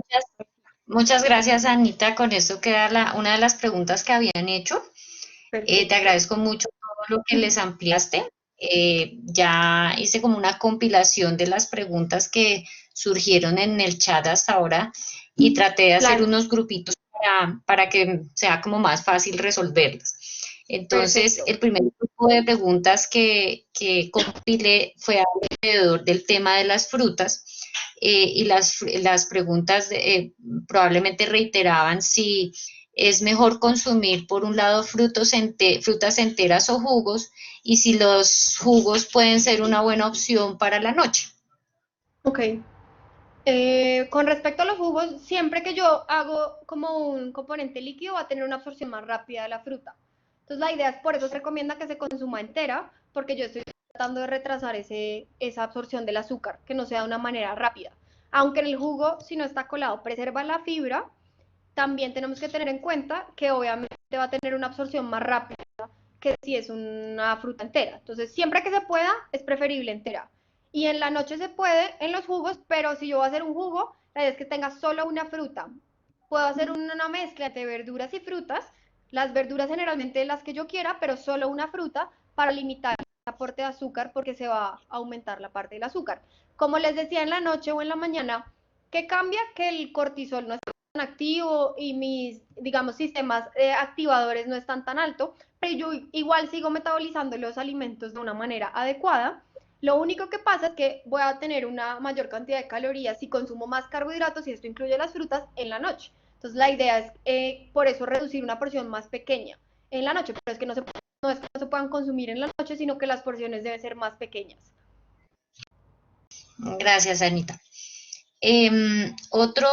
muchas gracias, Anita. Con esto queda una de las preguntas que habían hecho. Te Perfecto. agradezco mucho todo lo que les ampliaste. Ya hice como una compilación de las preguntas que surgieron en el chat hasta ahora y traté de hacer Claro, unos grupitos para que sea como más fácil resolverlas. Entonces, perfecto. el primer grupo de preguntas que compilé fue alrededor del tema de las frutas y las preguntas probablemente reiteraban si es mejor consumir, por un lado, frutas enteras o jugos, y si los jugos pueden ser una buena opción para la noche. Ok. Con respecto a los jugos, siempre que yo hago como un componente líquido va a tener una absorción más rápida de la fruta. Entonces la idea es, por eso se recomienda que se consuma entera, porque yo estoy tratando de retrasar esa absorción del azúcar, que no sea de una manera rápida. Aunque en el jugo, si no está colado, preserva la fibra, también tenemos que tener en cuenta que obviamente va a tener una absorción más rápida que si es una fruta entera. Entonces, siempre que se pueda, es preferible entera. Y en la noche se puede en los jugos, pero si yo voy a hacer un jugo, la idea es que tenga solo una fruta. Puedo hacer una mezcla de verduras y frutas, las verduras generalmente las que yo quiera, pero solo una fruta para limitar el aporte de azúcar porque se va a aumentar la parte del azúcar. Como les decía en la noche o en la mañana, ¿qué cambia? Que el cortisol no está tan activo y mis, digamos, sistemas activadores no están tan altos, pero yo igual sigo metabolizando los alimentos de una manera adecuada. Lo único que pasa es que voy a tener una mayor cantidad de calorías si consumo más carbohidratos, y esto incluye las frutas, en la noche. Entonces la idea es, por eso, reducir una porción más pequeña en la noche, pero es que no es que no se puedan consumir en la noche, sino que las porciones deben ser más pequeñas. Gracias, Anita. Otro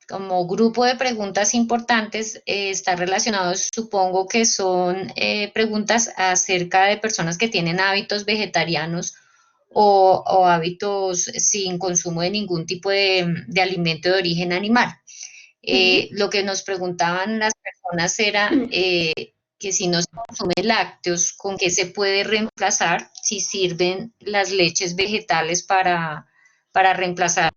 como grupo de preguntas importantes está relacionado, supongo que son preguntas acerca de personas que tienen hábitos vegetarianos o hábitos sin consumo de ningún tipo de alimento de origen animal. Uh -huh. Lo que nos preguntaban las personas era que si no se consume lácteos, ¿con qué se puede reemplazar? Si sirven las leches vegetales para reemplazar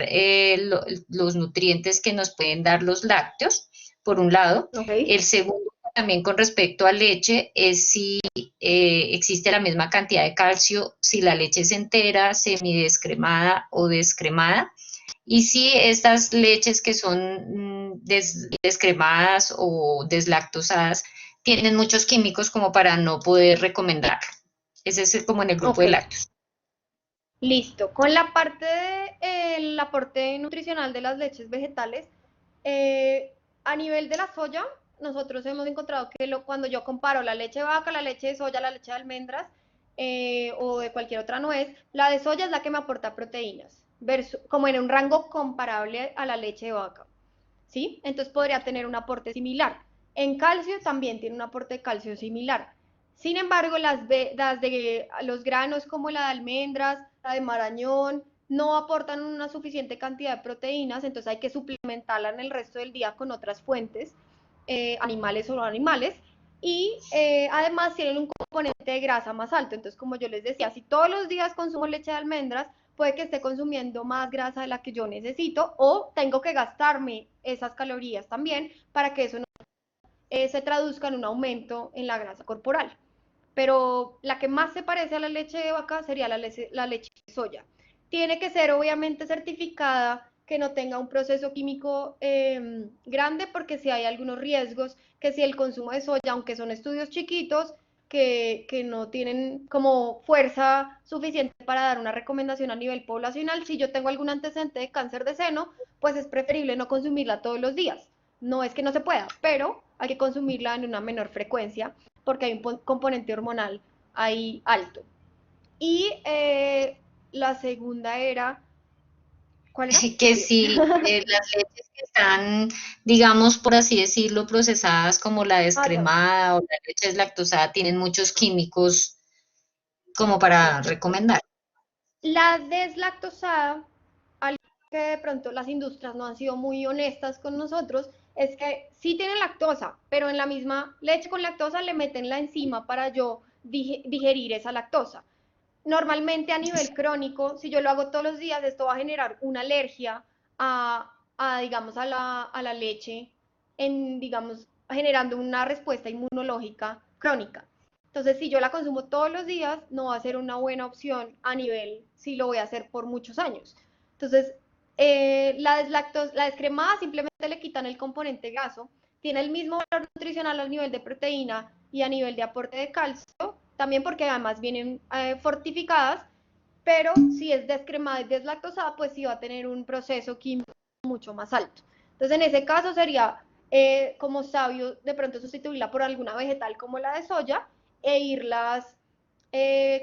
los nutrientes que nos pueden dar los lácteos, por un lado. Ok. El segundo, también con respecto a leche, es si existe la misma cantidad de calcio, si la leche es entera, semidescremada o descremada. Y si estas leches que son descremadas o deslactosadas tienen muchos químicos como para no poder recomendarlo. Ese es como en el grupo Ok. de lácteos. Listo. Con la parte del aporte nutricional de las leches vegetales, a nivel de la soya, nosotros hemos encontrado que cuando yo comparo la leche de vaca, la leche de soya, la leche de almendras o de cualquier otra nuez, la de soya es la que me aporta proteínas, como en un rango comparable a la leche de vaca. ¿Sí? Entonces podría tener un aporte similar. En calcio también tiene un aporte de calcio similar. Sin embargo, las de los granos como la de almendras, la de marañón, no aportan una suficiente cantidad de proteínas, entonces hay que suplementarla en el resto del día con otras fuentes, animales o no animales, y además tienen un componente de grasa más alto. Entonces, como yo les decía, si todos los días consumo leche de almendras, puede que esté consumiendo más grasa de la que yo necesito o tengo que gastarme esas calorías también para que eso no se traduzca en un aumento en la grasa corporal. Pero la que más se parece a la leche de vaca sería la leche de soya. Tiene que ser obviamente certificada, que no tenga un proceso químico grande, porque si hay algunos riesgos, que si el consumo de soya, aunque son estudios chiquitos, que no tienen como fuerza suficiente para dar una recomendación a nivel poblacional, si yo tengo algún antecedente de cáncer de seno, pues es preferible no consumirla todos los días. No es que no se pueda, pero hay que consumirla en una menor frecuencia porque hay un componente hormonal ahí alto. Y la segunda era, ¿cuál era? Que si las leches que están, digamos, por así decirlo, procesadas como la Ah, ya. descremada o la leche deslactosada tienen muchos químicos como para recomendar. La deslactosada, algo que de pronto las industrias no han sido muy honestas con nosotros, es que sí tienen lactosa, pero en la misma leche con lactosa le meten la enzima para yo digerir esa lactosa. Normalmente a nivel crónico, si yo lo hago todos los días, esto va a generar una alergia digamos, a la leche, digamos, generando una respuesta inmunológica crónica. Entonces, si yo la consumo todos los días, no va a ser una buena opción a nivel si lo voy a hacer por muchos años. Entonces, la descremada simplemente le quitan el componente gaso, tiene el mismo valor nutricional a nivel de proteína y a nivel de aporte de calcio, también porque además vienen fortificadas, pero si es descremada y deslactosada, pues sí va a tener un proceso químico mucho más alto. Entonces, en ese caso sería como sabio de pronto sustituirla por alguna vegetal como la de soya e irlas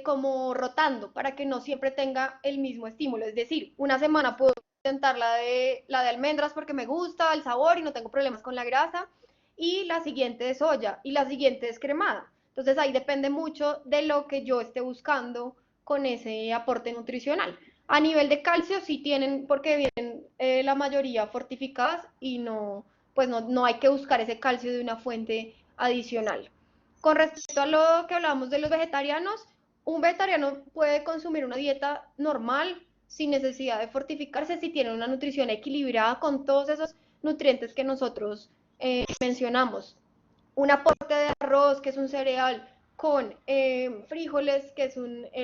como rotando para que no siempre tenga el mismo estímulo. Es decir, una semana puedo intentar la de almendras porque me gusta el sabor y no tengo problemas con la grasa, y la siguiente de soya, y la siguiente es cremada. Entonces ahí depende mucho de lo que yo esté buscando con ese aporte nutricional. A nivel de calcio sí tienen, porque vienen la mayoría fortificadas y no, pues no hay que buscar ese calcio de una fuente adicional. Con respecto a lo que hablábamos de los vegetarianos, un vegetariano puede consumir una dieta normal sin necesidad de fortificarse si tiene una nutrición equilibrada con todos esos nutrientes que nosotros mencionamos. Un aporte de arroz, que es un cereal, con frijoles, que es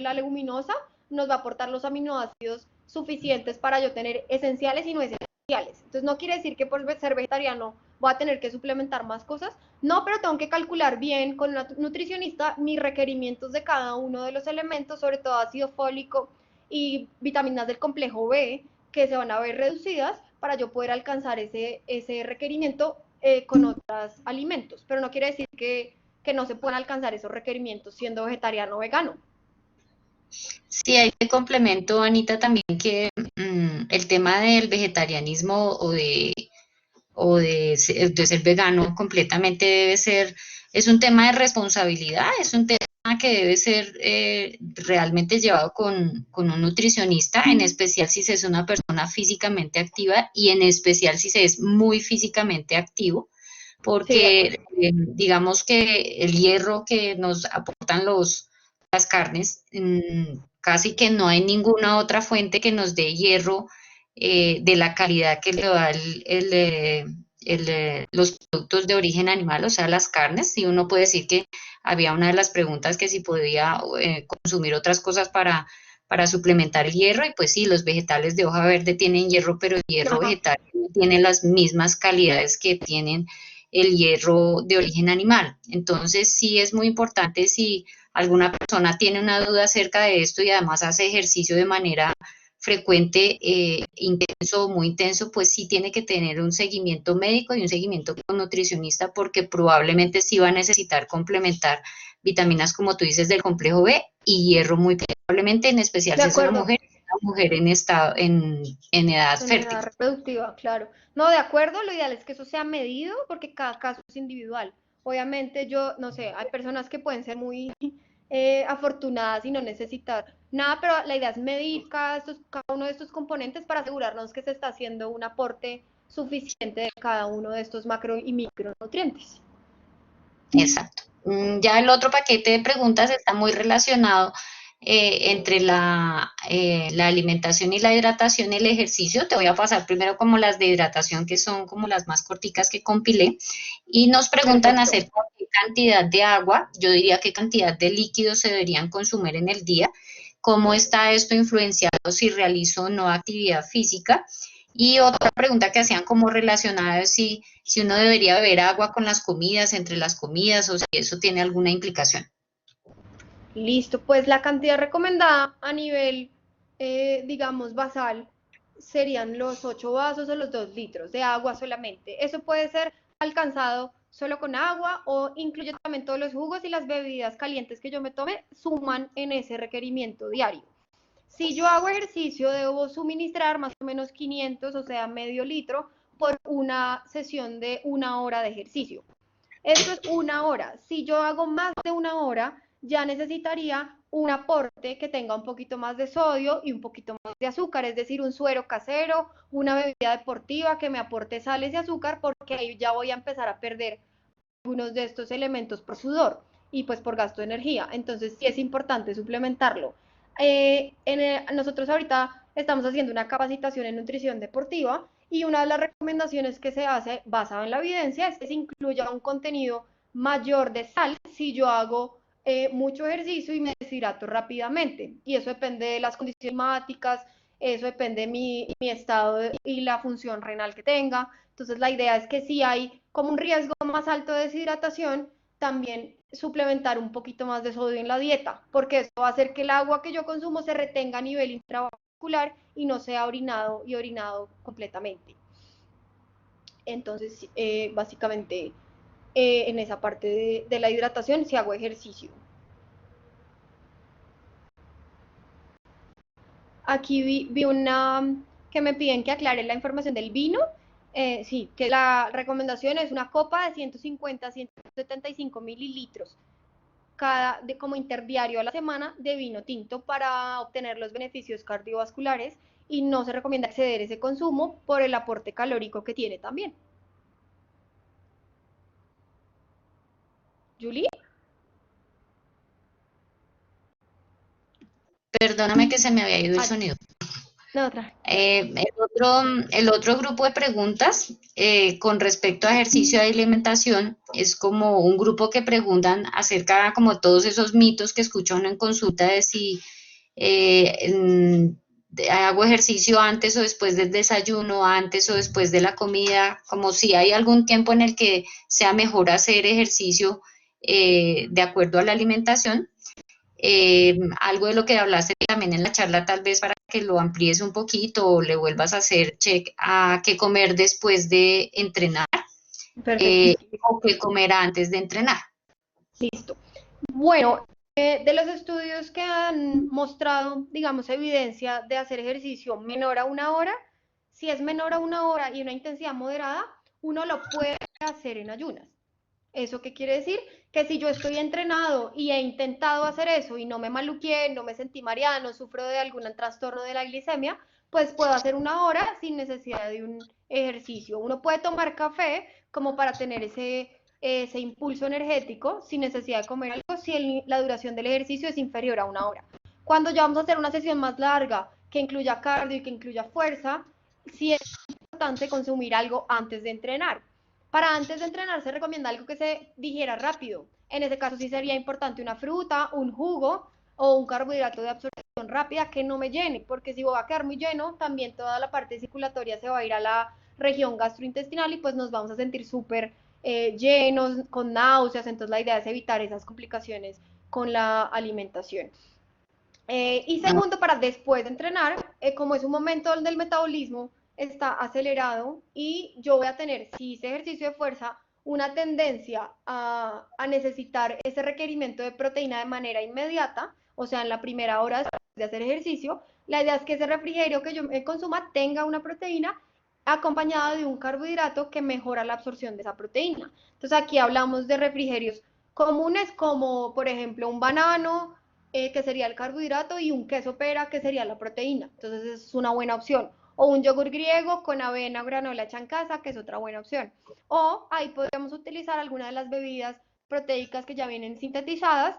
la leguminosa, nos va a aportar los aminoácidos suficientes para yo tener esenciales y no esenciales. Entonces no quiere decir que por ser vegetariano voy a tener que suplementar más cosas, no, pero tengo que calcular bien con una nutricionista mis requerimientos de cada uno de los elementos, sobre todo ácido fólico y vitaminas del complejo B, que se van a ver reducidas para yo poder alcanzar ese requerimiento con otros alimentos, pero no quiere decir que no se puedan alcanzar esos requerimientos siendo vegetariano o vegano. Sí, ahí te complemento, Anita, también que el tema del vegetarianismo de ser vegano completamente debe ser, es un tema de responsabilidad, es un tema que debe ser realmente llevado con un nutricionista, en especial si se es una persona físicamente activa y en especial si se es muy físicamente activo, Sí, de acuerdo. porque digamos que el hierro que nos aportan las carnes, casi que no hay ninguna otra fuente que nos dé hierro de la calidad que le da los productos de origen animal, o sea, las carnes. Y uno puede decir que había una de las preguntas que si podía consumir otras cosas para suplementar el hierro, y pues sí, los vegetales de hoja verde tienen hierro, pero el hierro Ajá. vegetal no tiene las mismas calidades que tienen el hierro de origen animal. Entonces, sí es muy importante si alguna persona tiene una duda acerca de esto y además hace ejercicio de manera frecuente, intenso o muy intenso, pues sí tiene que tener un seguimiento médico y un seguimiento con nutricionista, porque probablemente sí va a necesitar complementar vitaminas, como tú dices, del complejo B y hierro muy probablemente, en especial De si es acuerdo. una mujer en, estado, en edad En edad fértil. reproductiva, claro. No, de acuerdo, lo ideal es que eso sea medido porque cada caso es individual. Obviamente yo, no sé, hay personas que pueden ser muy afortunadas y no necesitar nada, pero la idea es medir cada uno de estos componentes para asegurarnos que se está haciendo un aporte suficiente de cada uno de estos macro y micronutrientes. Exacto. Ya el otro paquete de preguntas está muy relacionado. entre la alimentación y la hidratación y el ejercicio. Te voy a pasar primero como las de hidratación, que son como las más corticas que compilé. Y nos preguntan Perfecto. acerca de qué cantidad de agua, yo diría qué cantidad de líquidos se deberían consumir en el día, cómo está esto influenciado si realizo o no actividad física. Y otra pregunta que hacían como relacionada es si uno debería beber agua con las comidas, entre las comidas, o si eso tiene alguna implicación. Listo, pues la cantidad recomendada a nivel, digamos, basal serían los 8 vasos o los 2 litros de agua solamente. Eso puede ser alcanzado solo con agua o incluye también todos los jugos y las bebidas calientes que yo me tome, suman en ese requerimiento diario. Si yo hago ejercicio, debo suministrar más o menos 500, o sea, medio litro, por una sesión de 1 hora de ejercicio. Esto es 1 hora. Si yo hago más de 1 hora, ya necesitaría un aporte que tenga un poquito más de sodio y un poquito más de azúcar, es decir, un suero casero, una bebida deportiva que me aporte sales y azúcar, porque ahí ya voy a empezar a perder algunos de estos elementos por sudor y pues por gasto de energía. Entonces sí es importante suplementarlo. Nosotros ahorita estamos haciendo una capacitación en nutrición deportiva y una de las recomendaciones que se hace basada en la evidencia es que se incluya un contenido mayor de sal si yo hago mucho ejercicio y me deshidrato rápidamente. Y eso depende de las condiciones climáticas, eso depende de mi estado y la función renal que tenga. Entonces la idea es que si hay como un riesgo más alto de deshidratación, también suplementar un poquito más de sodio en la dieta, porque eso va a hacer que el agua que yo consumo se retenga a nivel intravascular y no sea orinado y orinado completamente. Entonces, básicamente, en esa parte de la hidratación, si hago ejercicio. Aquí vi una que me piden que aclare la información del vino. Sí, que la recomendación es una copa de 150 a 175 mililitros como interdiario a la semana de vino tinto para obtener los beneficios cardiovasculares y no se recomienda exceder ese consumo por el aporte calórico que tiene también. Julie, Perdóname que se me había ido el ah, sonido. no, otra. El otro grupo de preguntas con respecto a ejercicio y alimentación es como un grupo que preguntan acerca como todos esos mitos que escucha uno en consulta de si hago ejercicio antes o después del desayuno, antes o después de la comida, como si hay algún tiempo en el que sea mejor hacer ejercicio de acuerdo a la alimentación. Algo de lo que hablaste también en la charla, tal vez para que lo amplíes un poquito o le vuelvas a hacer check a qué comer después de entrenar Perfectísimo. o qué comer antes de entrenar. Listo. Bueno, de los estudios que han mostrado, digamos, evidencia de hacer ejercicio menor a 1 hora, si es menor a 1 hora y una intensidad moderada, uno lo puede hacer en ayunas. ¿Eso qué quiere decir? Que si yo estoy entrenado y he intentado hacer eso y no me maluqué, no me sentí mareada, no sufro de algún trastorno de la glicemia, pues puedo hacer 1 hora sin necesidad de un ejercicio. Uno puede tomar café como para tener ese impulso energético sin necesidad de comer algo si la duración del ejercicio es inferior a 1 hora. Cuando ya vamos a hacer una sesión más larga que incluya cardio y que incluya fuerza, sí es importante consumir algo antes de entrenar. Para antes de entrenar se recomienda algo que se digiera rápido. En ese caso sí sería importante una fruta, un jugo o un carbohidrato de absorción rápida que no me llene, porque si voy a quedar muy lleno, también toda la parte circulatoria se va a ir a la región gastrointestinal y pues nos vamos a sentir súper llenos, con náuseas, entonces la idea es evitar esas complicaciones con la alimentación. Y segundo, para después de entrenar, como es un momento donde el metabolismo está acelerado y yo voy a tener, si hice ejercicio de fuerza, una tendencia a necesitar ese requerimiento de proteína de manera inmediata, o sea, en la primera hora después de hacer ejercicio, la idea es que ese refrigerio que yo consuma tenga una proteína acompañada de un carbohidrato que mejora la absorción de esa proteína. Entonces aquí hablamos de refrigerios comunes como, por ejemplo, un banano, que sería el carbohidrato, y un queso pera, que sería la proteína. Entonces es una buena opción. O un yogur griego con avena o granola hecha en casa, que es otra buena opción. O ahí podríamos utilizar alguna de las bebidas proteicas que ya vienen sintetizadas,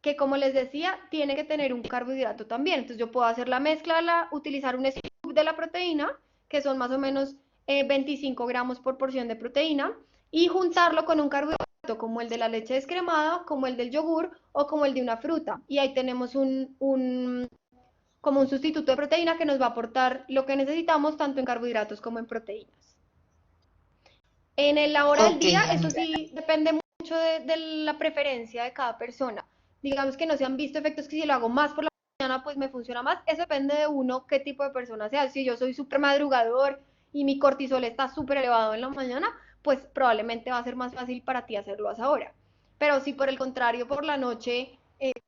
que como les decía, tiene que tener un carbohidrato también. Entonces yo puedo hacer la mezcla, utilizar un scoop de la proteína, que son más o menos 25 gramos por porción de proteína, y juntarlo con un carbohidrato como el de la leche descremada, como el del yogur o como el de una fruta. Y ahí tenemos como un sustituto de proteína que nos va a aportar lo que necesitamos tanto en carbohidratos como en proteínas. En la hora del Ok, día, eso Anita. sí depende mucho de la preferencia de cada persona. Digamos que no se han visto efectos que si lo hago más por la mañana, pues me funciona más. Eso depende de uno, qué tipo de persona sea. Si yo soy súper madrugador y mi cortisol está súper elevado en la mañana, pues probablemente va a ser más fácil para ti hacerlo a esa hora. Pero si por el contrario, por la noche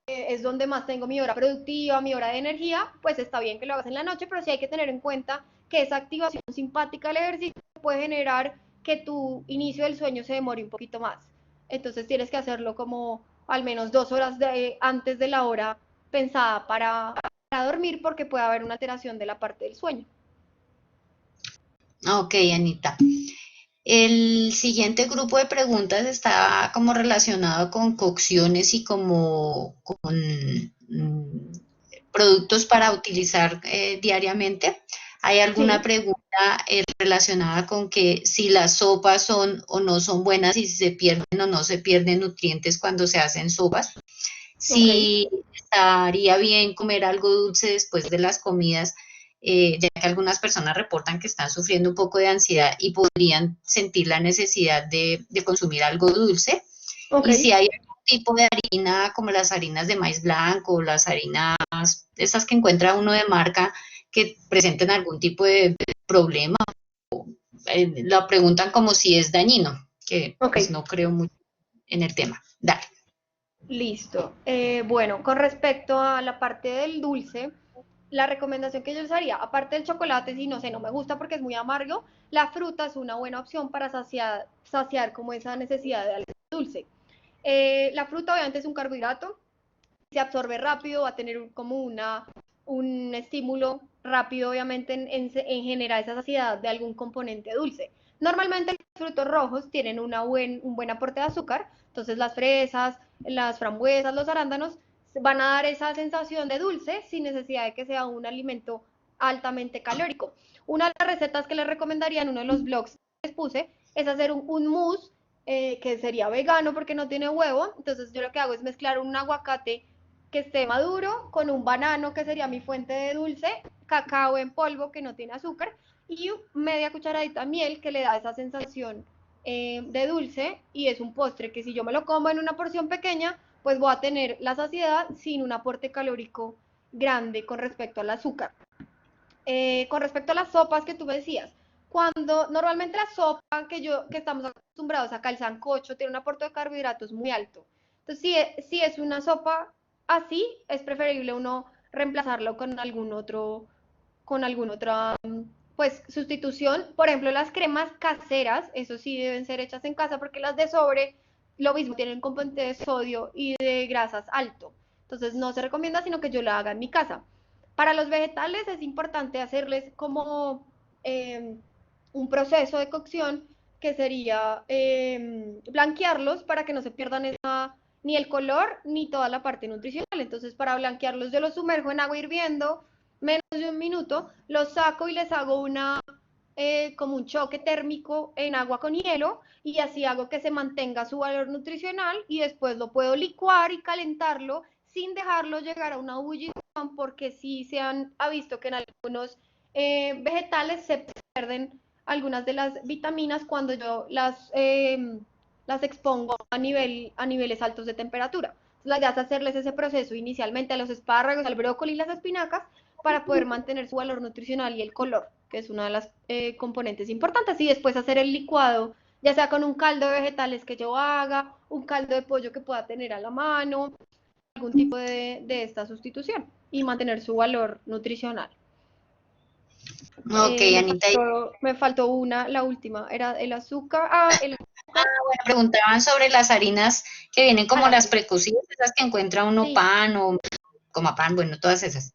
es donde más tengo mi hora productiva, mi hora de energía, pues está bien que lo hagas en la noche, pero sí hay que tener en cuenta que esa activación simpática del ejercicio puede generar que tu inicio del sueño se demore un poquito más. Entonces tienes que hacerlo como al menos 2 horas antes de la hora pensada para dormir porque puede haber una alteración de la parte del sueño. Ok, Anita. El siguiente grupo de preguntas está como relacionado con cocciones y como con productos para utilizar diariamente. ¿Hay alguna Sí, pregunta relacionada con que si las sopas son o no son buenas y si se pierden o no se pierden nutrientes cuando se hacen sopas? ok. Si estaría bien comer algo dulce después de las comidas, ya que algunas personas reportan que están sufriendo un poco de ansiedad y podrían sentir la necesidad de consumir algo dulce. Ok. Y si hay algún tipo de harina, como las harinas de maíz blanco, las harinas, esas que encuentra uno de marca, que presenten algún tipo de problema, la preguntan como si es dañino, que Ok, pues no creo mucho en el tema. Dale. listo. Bueno, con respecto a la parte del dulce, la recomendación que yo les haría, aparte del chocolate, si no sé, no me gusta porque es muy amargo, la fruta es una buena opción para saciar como esa necesidad de algo dulce. La fruta obviamente es un carbohidrato, se absorbe rápido, va a tener como un estímulo rápido, obviamente, en generar esa saciedad de algún componente dulce. Normalmente los frutos rojos tienen un buen aporte de azúcar, entonces las fresas, las frambuesas, los arándanos van a dar esa sensación de dulce sin necesidad de que sea un alimento altamente calórico. Una de las recetas que les recomendaría en uno de los blogs que les puse es hacer un mousse que sería vegano porque no tiene huevo. Entonces yo lo que hago es mezclar un aguacate que esté maduro con un banano que sería mi fuente de dulce, cacao en polvo que no tiene azúcar y media cucharadita de miel que le da esa sensación de dulce y es un postre que si yo me lo como en una porción pequeña, pues voy a tener la saciedad sin un aporte calórico grande con respecto al azúcar. Con respecto a las sopas que tú me decías, cuando normalmente la sopa que estamos acostumbrados acá, el sancocho, tiene un aporte de carbohidratos muy alto. Entonces, si es una sopa así, es preferible uno reemplazarlo con alguna otra pues sustitución. Por ejemplo, las cremas caseras, eso sí deben ser hechas en casa porque las de sobre, lo mismo, tienen un componente de sodio y de grasas alto. Entonces no se recomienda, sino que yo la haga en mi casa. Para los vegetales es importante hacerles como un proceso de cocción que sería blanquearlos para que no se pierdan ni el color ni toda la parte nutricional. Entonces, para blanquearlos, yo los sumerjo en agua hirviendo menos de un minuto, los saco y les hago como un choque térmico en agua con hielo y así hago que se mantenga su valor nutricional y después lo puedo licuar y calentarlo sin dejarlo llegar a una ebullición porque sí ha visto que en algunos vegetales se pierden algunas de las vitaminas cuando yo las expongo a niveles altos de temperatura. Entonces, la idea es hacerles ese proceso inicialmente a los espárragos, al brócoli y las espinacas para poder mantener su valor nutricional y el color, que es una de las componentes importantes. Y después hacer el licuado, ya sea con un caldo de vegetales que yo haga, un caldo de pollo que pueda tener a la mano, algún tipo de esta sustitución y mantener su valor nutricional. Ok, Anita, Me faltó la última, era el azúcar. El azúcar preguntaban sobre las harinas que vienen a como las las harinas. precocidas, esas que encuentra uno Sí, pan o como pan, bueno, todas esas.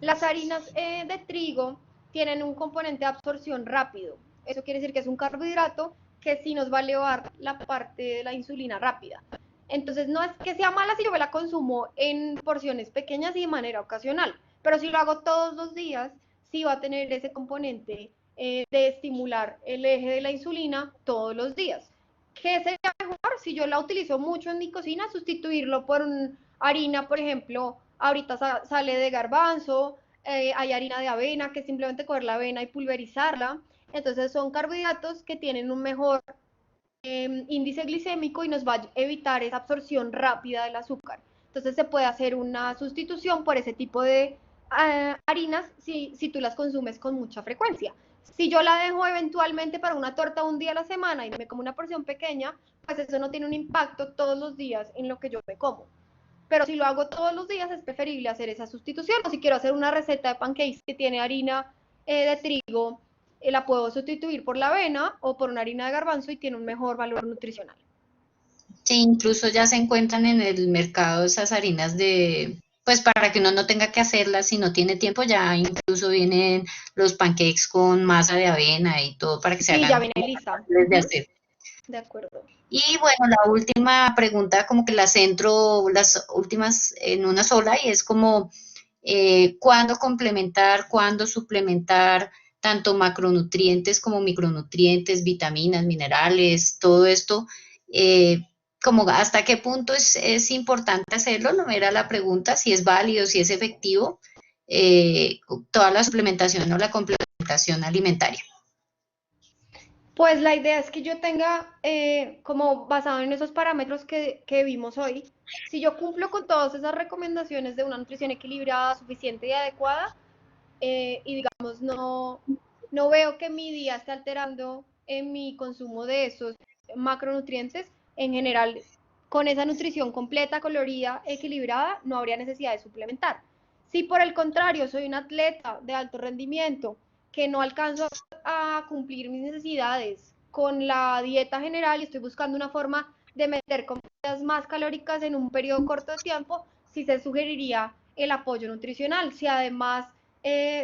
las harinas de trigo tienen un componente de absorción rápido. Eso quiere decir que es un carbohidrato que sí nos va a elevar la parte de la insulina rápida. Entonces no es que sea mala si yo me la consumo en porciones pequeñas y de manera ocasional, pero si lo hago todos los días, sí va a tener ese componente de estimular el eje de la insulina todos los días. ¿Qué sería mejor si yo la utilizo mucho en mi cocina? Sustituirlo por harina, por ejemplo, ahorita sale de garbanzo, hay harina de avena, que es simplemente coger la avena y pulverizarla. Entonces son carbohidratos que tienen un mejor índice glicémico y nos va a evitar esa absorción rápida del azúcar. Entonces se puede hacer una sustitución por ese tipo de harinas si tú las consumes con mucha frecuencia. Si yo la dejo eventualmente para una torta un día a la semana y me como una porción pequeña, pues eso no tiene un impacto todos los días en lo que yo me como. Pero si lo hago todos los días es preferible hacer esa sustitución. O si quiero hacer una receta de pancakes que tiene harina de trigo, la puedo sustituir por la avena o por una harina de garbanzo y tiene un mejor valor nutricional. Sí, incluso ya se encuentran en el mercado esas harinas de, pues para que uno no tenga que hacerlas si no tiene tiempo, ya incluso vienen los pancakes con masa de avena y todo para que se Sí, ya hagan viene lista. fáciles de hacer. De acuerdo. Y bueno, la última pregunta como que la centro las últimas en una sola y es como cuándo complementar, cuándo suplementar tanto macronutrientes como micronutrientes, vitaminas, minerales, todo esto, eh, como hasta qué punto es importante hacerlo, no era la pregunta, si es válido, si es efectivo, eh, toda la suplementación o la complementación alimentaria. Pues la idea es que yo tenga, como basado en esos parámetros que vimos hoy, si yo cumplo con todas esas recomendaciones de una nutrición equilibrada, suficiente y adecuada, y digamos no veo que mi día esté alterando en mi consumo de esos macronutrientes, en general, con esa nutrición completa, colorida, equilibrada, no habría necesidad de suplementar. Si por el contrario soy un atleta de alto rendimiento que no alcanzo a cumplir mis necesidades con la dieta general y estoy buscando una forma de meter comidas más calóricas en un periodo corto de tiempo, sí se sugeriría el apoyo nutricional. Si además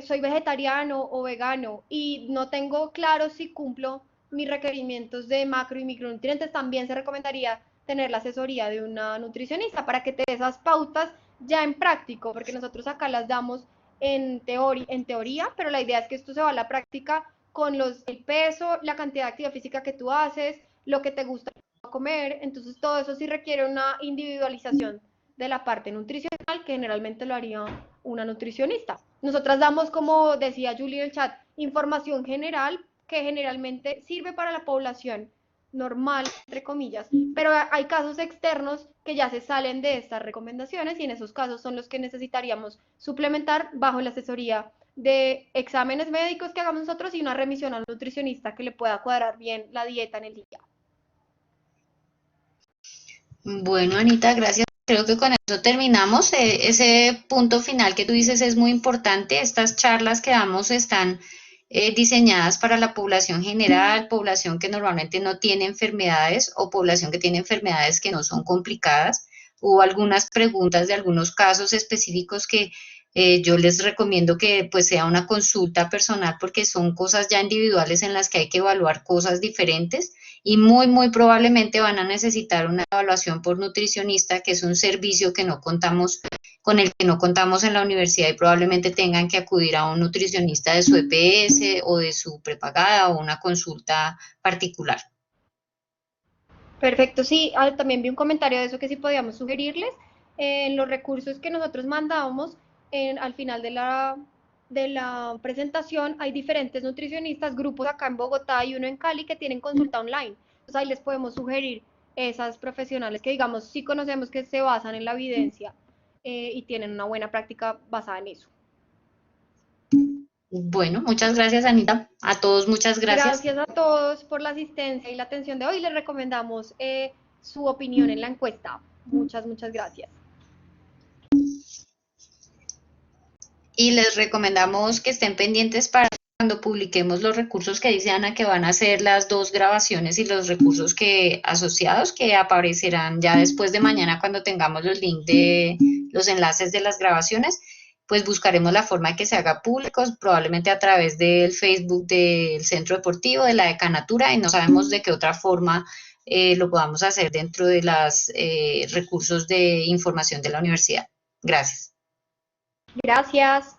soy vegetariano o vegano y no tengo claro si cumplo mis requerimientos de macro y micronutrientes, también se recomendaría tener la asesoría de una nutricionista para que te dé esas pautas ya en práctico, porque nosotros acá las damos en teoría, pero la idea es que esto se va a la práctica con el peso, la cantidad de actividad física que tú haces, lo que te gusta comer, entonces todo eso sí requiere una individualización de la parte nutricional que generalmente lo haría una nutricionista. Nosotras damos, como decía Julie en el chat, información general que generalmente sirve para la población normal, entre comillas, pero hay casos externos que ya se salen de estas recomendaciones y en esos casos son los que necesitaríamos suplementar bajo la asesoría de exámenes médicos que hagamos nosotros y una remisión al nutricionista que le pueda cuadrar bien la dieta en el día. Bueno, Anita, gracias. Creo que con eso terminamos. Ese punto final que tú dices es muy importante. Estas charlas que damos están diseñadas para la población general, población que normalmente no tiene enfermedades o población que tiene enfermedades que no son complicadas. Hubo algunas preguntas de algunos casos específicos que yo les recomiendo que pues sea una consulta personal porque son cosas ya individuales en las que hay que evaluar cosas diferentes y muy probablemente van a necesitar una evaluación por nutricionista, que es un servicio que no contamos, con el que no contamos en la universidad y probablemente tengan que acudir a un nutricionista de su EPS o de su prepagada o una consulta particular. Perfecto, sí, también vi un comentario de eso que sí podíamos sugerirles. En los recursos que nosotros mandábamos al final de la presentación hay diferentes nutricionistas, grupos acá en Bogotá y uno en Cali que tienen consulta online. Entonces ahí les podemos sugerir esas profesionales que digamos sí conocemos que se basan en la evidencia y tienen una buena práctica basada en eso. Bueno, muchas gracias, Anita. A todos, muchas gracias. Gracias a todos por la asistencia y la atención de hoy. Les recomendamos su opinión en la encuesta. Muchas gracias. Y les recomendamos que estén pendientes para cuando publiquemos los recursos que dice Ana que van a ser las dos grabaciones y los recursos que asociados que aparecerán ya después de mañana cuando tengamos los links de los enlaces de las grabaciones, pues buscaremos la forma de que se haga públicos, probablemente a través del Facebook del Centro Deportivo, de la Decanatura, y no sabemos de qué otra forma lo podamos hacer dentro de los recursos de información de la universidad. Gracias. Gracias.